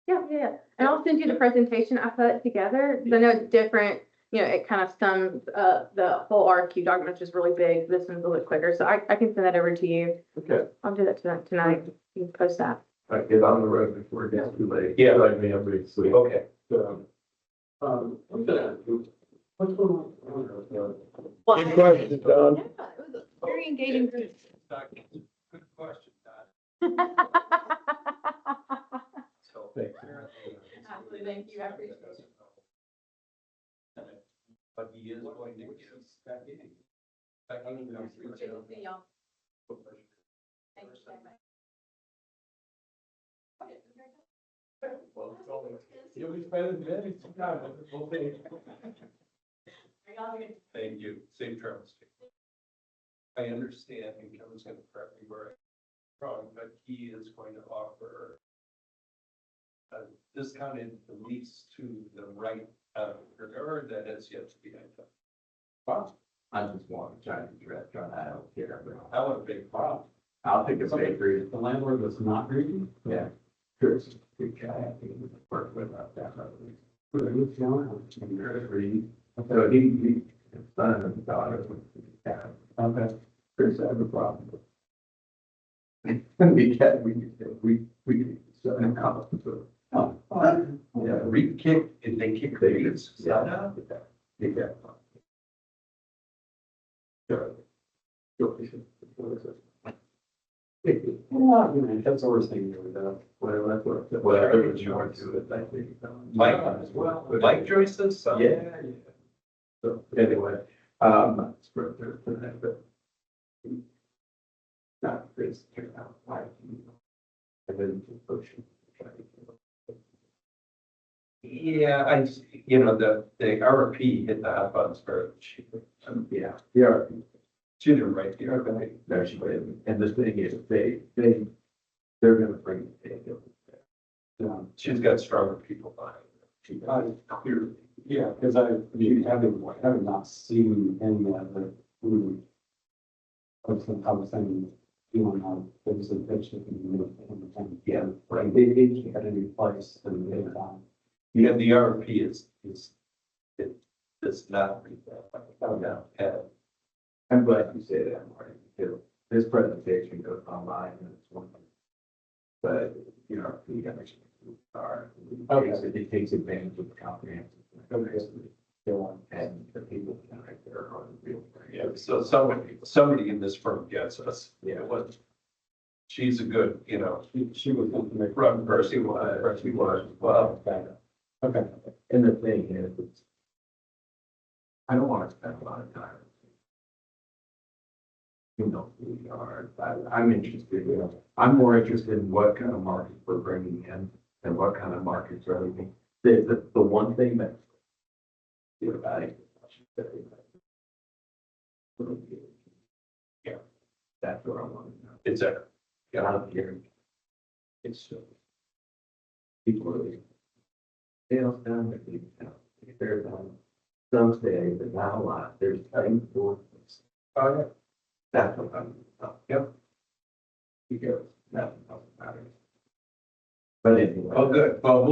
Yeah. And I'll send you the presentation I put together, because I know it's different. You know, it kind of sums up the whole RFQ document, which is really big. This one's a little bit quicker, so I can send that over to you. Okay. I'll do that tonight. You can post that. I get on the road before it gets too late. Yeah. Like me, I'm big sleep. Okay. I'm gonna, what's going on? Good question, Don. Yeah, it was a very engaging group. Good question, Don. So. Thanks. Absolutely, thank you. I appreciate it. But he is going to give back in. Good to see y'all. Thank you. You'll be spending minutes sometime. Thank you. Safe travels. I understand, and Kevin's gonna correct me where I'm wrong, but he is going to offer a discounted lease to the right entrepreneur that has yet to be identified. Wow. I just want to try to, I don't care, but I want a big problem. I'll take a bakery. The landlord was not greedy? Yeah. Chris, big guy, I think we work with that. Who are you feeling? Chris Reed. So he, his son and daughter, yeah. Okay. Chris had a problem. We so now. Oh, Yeah, Re-kick, did they kick the kids? Yeah. Yeah. Sure. well, you know, that's the worst thing you would do. Whatever you want to, it, I think. Mike as well. Mike Joyce's son? Yeah. So anyway, spread there tonight, but. Not Chris, turn out like. And then pushing. Yeah, the RFP hit the hot buttons very cheap. Yeah, yeah. She didn't write the RFP. No, she didn't. And the thing is, they're gonna bring it. She's got stronger people behind her. She I- clearly. Yeah, because having not seen any of the, I was saying, there was a picture and Yeah, right, they each had a new place and they, Yeah, the RFP it does not read that. No. And I'm glad you said that, Marty, because this presentation goes online and it's one thing. But, we got it takes advantage of the comprehensive. And the people right there are real. yeah, so somebody in this firm gets us. Yeah. It was. She's a good, she was going to make. run person. She was, well, Okay. and the thing is, I don't want to spend a lot of time. Who we are, I'm interested, I'm more interested in what kind of markets we're bringing in and what kind of markets are leaving. The one thing that. Yeah, that's what I want to know. It's a, Get out of here. It's so. People are leaving. Sales down, they're leaving town. They're down. Some stay, but not a lot. There's time for. Oh, yeah. That's what I'm, yep. Because nothing else matters. But anyway. oh, good. Well,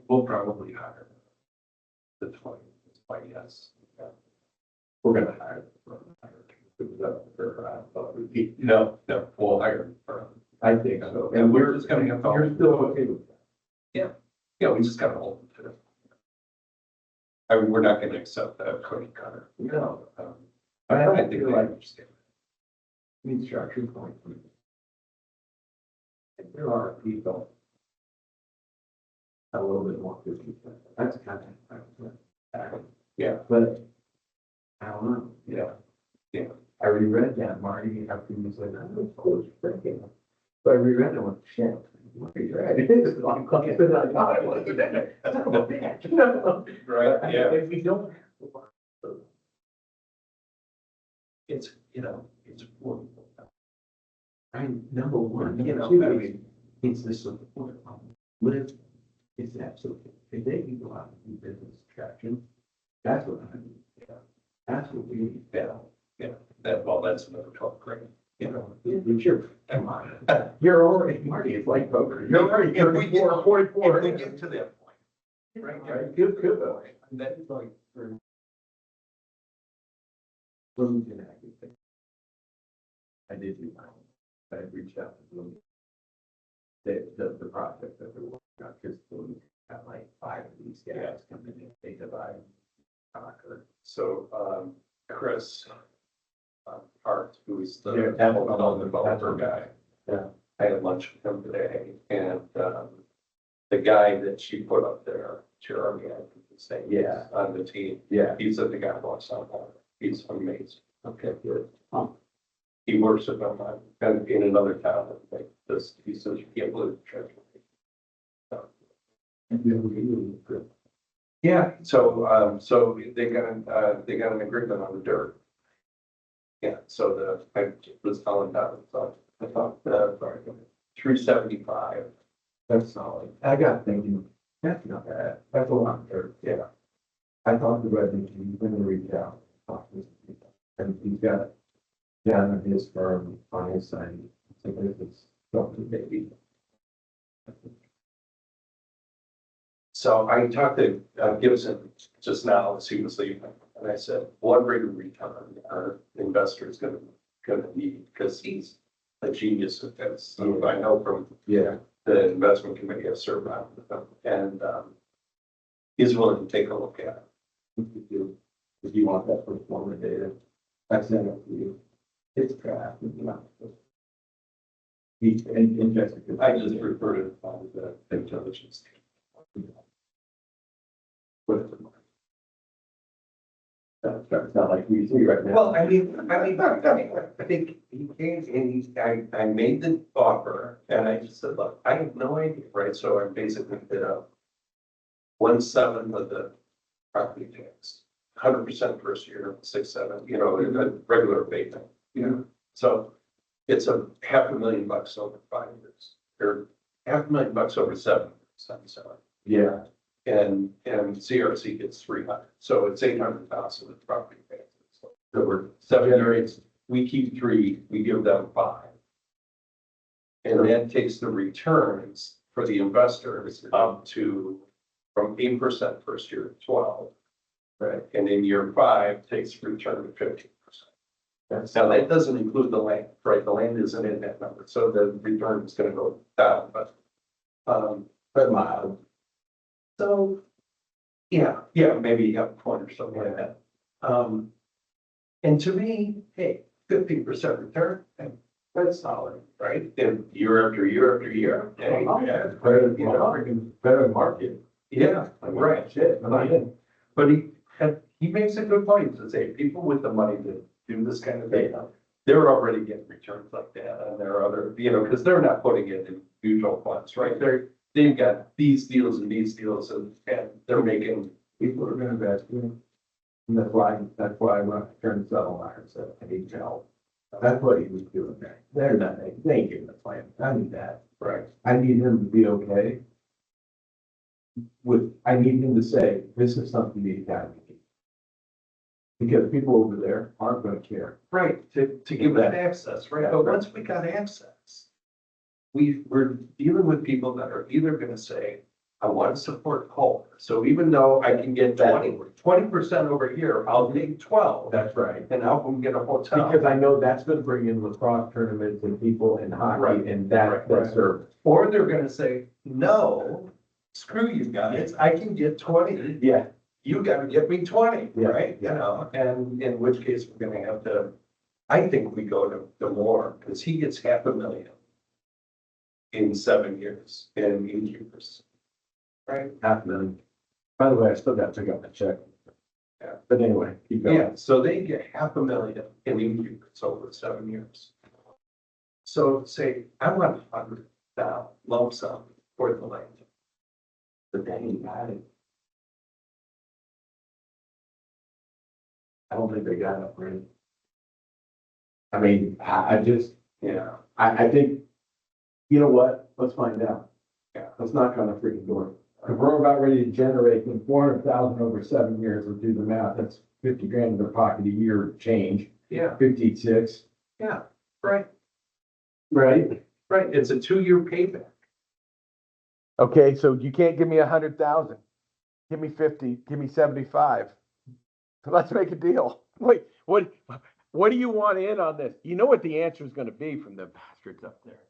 we'll probably hire the 20, yes. We're gonna hire. No, we'll hire. I think so. And we're just gonna have. You're still okay with that? Yeah, we just gotta hold them to it. I mean, we're not gonna accept that cookie cutter. No. I think they understand. Means structure point. There are people. A little bit more 50. That's kind of. Yeah. But. I don't know, yeah. I reread that, Marty, after you said that, was close thinking. But I reread it, and went, shit. Marty's right. It is a long clock. I thought it was. Son of a bitch. Right, yeah. If we don't have to. It's, it's affordable. Number one, I mean, it's the support. Live, it's absolutely, if they can go out and do business traction, that's what I mean. Yeah. That's what we need. That's another talk, great. It's your, come on, you're already, Marty, it's like poker. You're already, If we get- 44. If we get to that point. Right, good, though. That's like for. Bloomington, I could think. I did do my own. I reached out to Bloomington. The project that they're working on, because Bloomington got like 5 of these guys coming in, they divide. Conquer. So, Chris Hart, who is the Yeah, that's what I'm- developer guy. Yeah. I had lunch with him today, and the guy that she put up there, Jeremy, I think his name is, Yeah. on the team, Yeah, he said the guy wants something. He's amazing. okay, good. He works with them in another town. Like this, he says you can't believe the treasure. Yeah, so they got an agreement on the dirt. Yeah, so I was telling that, I thought, sorry, 375. That's solid. I got thinking, that's not bad. That's a lot there. Yeah. I talked to Redmond, he's gonna reach out, talk to his people. And he's got down at his firm on his side. So there's this something maybe. So I talked to Gibson just now as he was leaving, and I said, what rate of return our investor is gonna need, because he's a genius at this. So I know from Yeah. the investment committee I served on with him, and he's willing to take a look at it. If you want that for former data, I sent it to you. It's draft, and Jessica. I just refer to it as the intelligence. That's not like we see right now. Well, I think he came and I made the offer and I just said, look, I have no idea, right? So I basically did a 1/7 of the property tax, 100% first year, 6/7, a regular abatement, So it's a $500,000 over 5 years, or $500,000 over 7 years, Yeah. and CRC gets 300, so it's 800,000 with property taxes. So we're 7 years, we keep 3, we give them 5. And that takes the returns for the investors up to, from 8% first year to 12. Right, and in year 5 takes return to 15%. Now, that doesn't include the land, right? The land isn't in that number, so the return is gonna go down, but mild. so, yeah, maybe you have a point or something like that. And to me, hey, 15% return, and that's solid, right? And year after year after year. Hey, yeah, Better better market. Yeah, right. Shit. But he makes a good point to say people with the money to do this kind of thing, they're already getting returns like that, and there are other, because they're not putting it in mutual funds, right? They've got these deals and these deals, and they're making. People are gonna invest in. And that's why when I turned to Settlemire and said, I need help. That's what he was doing there. They're not, they ain't giving the plan. I need that. Right. I need him to be okay. I need him to say, this is something the academy needs. Because people over there aren't gonna care. Right, to give us access, right? But once we got access, we're dealing with people that are either gonna say, I want to support Culver. So even though I can get 20% over here, I'll take 12 That's right. and help them get a hotel. Because I know that's gonna bring in lacrosse tournaments and people in hockey Right. and that service. Or they're gonna say, no, screw you guys, I can get 20 Yeah. you gotta give me 20, Yeah, right? You know, and in which case we're gonna have to, I think we go to more, because he gets $500,000 in 7 years, in 8 years. Right? $500,000. By the way, I still got to pick up the check. Yeah. But anyway, keep going. Yeah, so they get $500,000 in 8 years over 7 years. So say, I want 100,000 lump sum for the land. But then you got it. I don't think they got it, right? I mean, I just, Yeah. I think, you know what? Let's find out. Yeah. Let's knock on the freaking door. If we're about ready to generate 400,000 over 7 years, we'll do the math. That's 50 grand in their pocket a year change, Yeah, 56. yeah, right, Right. right. It's a 2-year payback. Okay, so you can't give me 100,000. Give me 50, give me 75. Let's make a deal. Wait, what do you want in on this? You know what the answer is gonna be from the bastards up there.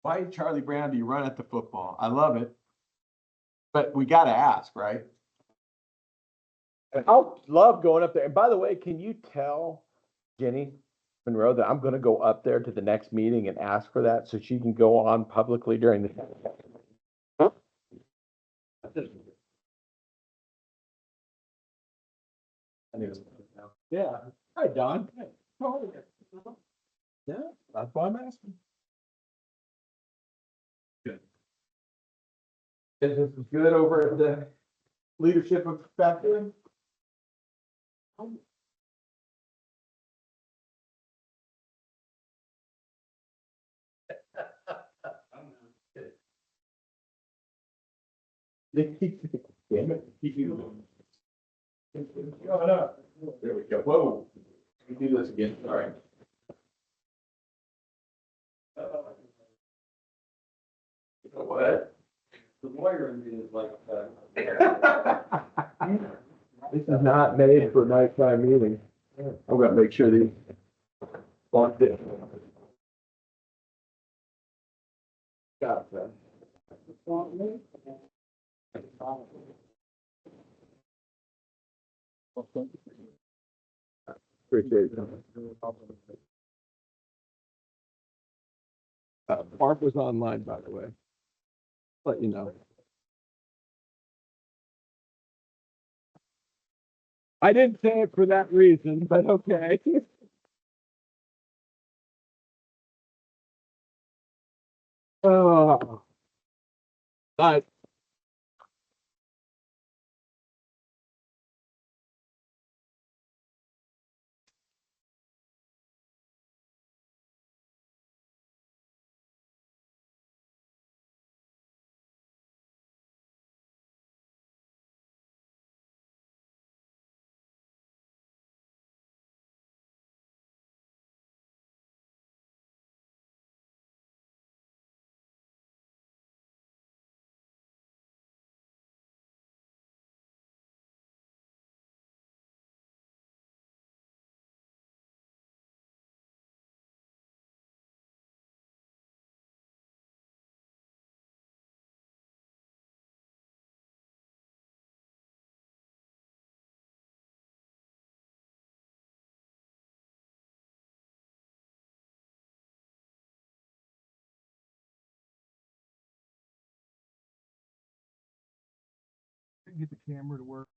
Why, Charlie Brown, do you run at the football? I love it. But we gotta ask, right? And I'll love going up there. And by the way, can you tell Ginny Munroe that I'm gonna go up there to the next meeting and ask for that so she can go on publicly during the. Huh? Yeah. Hi, Don. How are you? Yeah, that's why I'm asking. Good. Business is good over at the leadership of factory? Damn it. Keep you. Coming up. There we go. Whoa. Let me do this again. All right. You know what? The lawyer in me is like, this is not made for nighttime meeting. I'm gonna make sure these locked in. Got that. Appreciate it. Mark was online, by the way. Let you know. I didn't say it for that reason, but okay. Oh. But get the camera to work.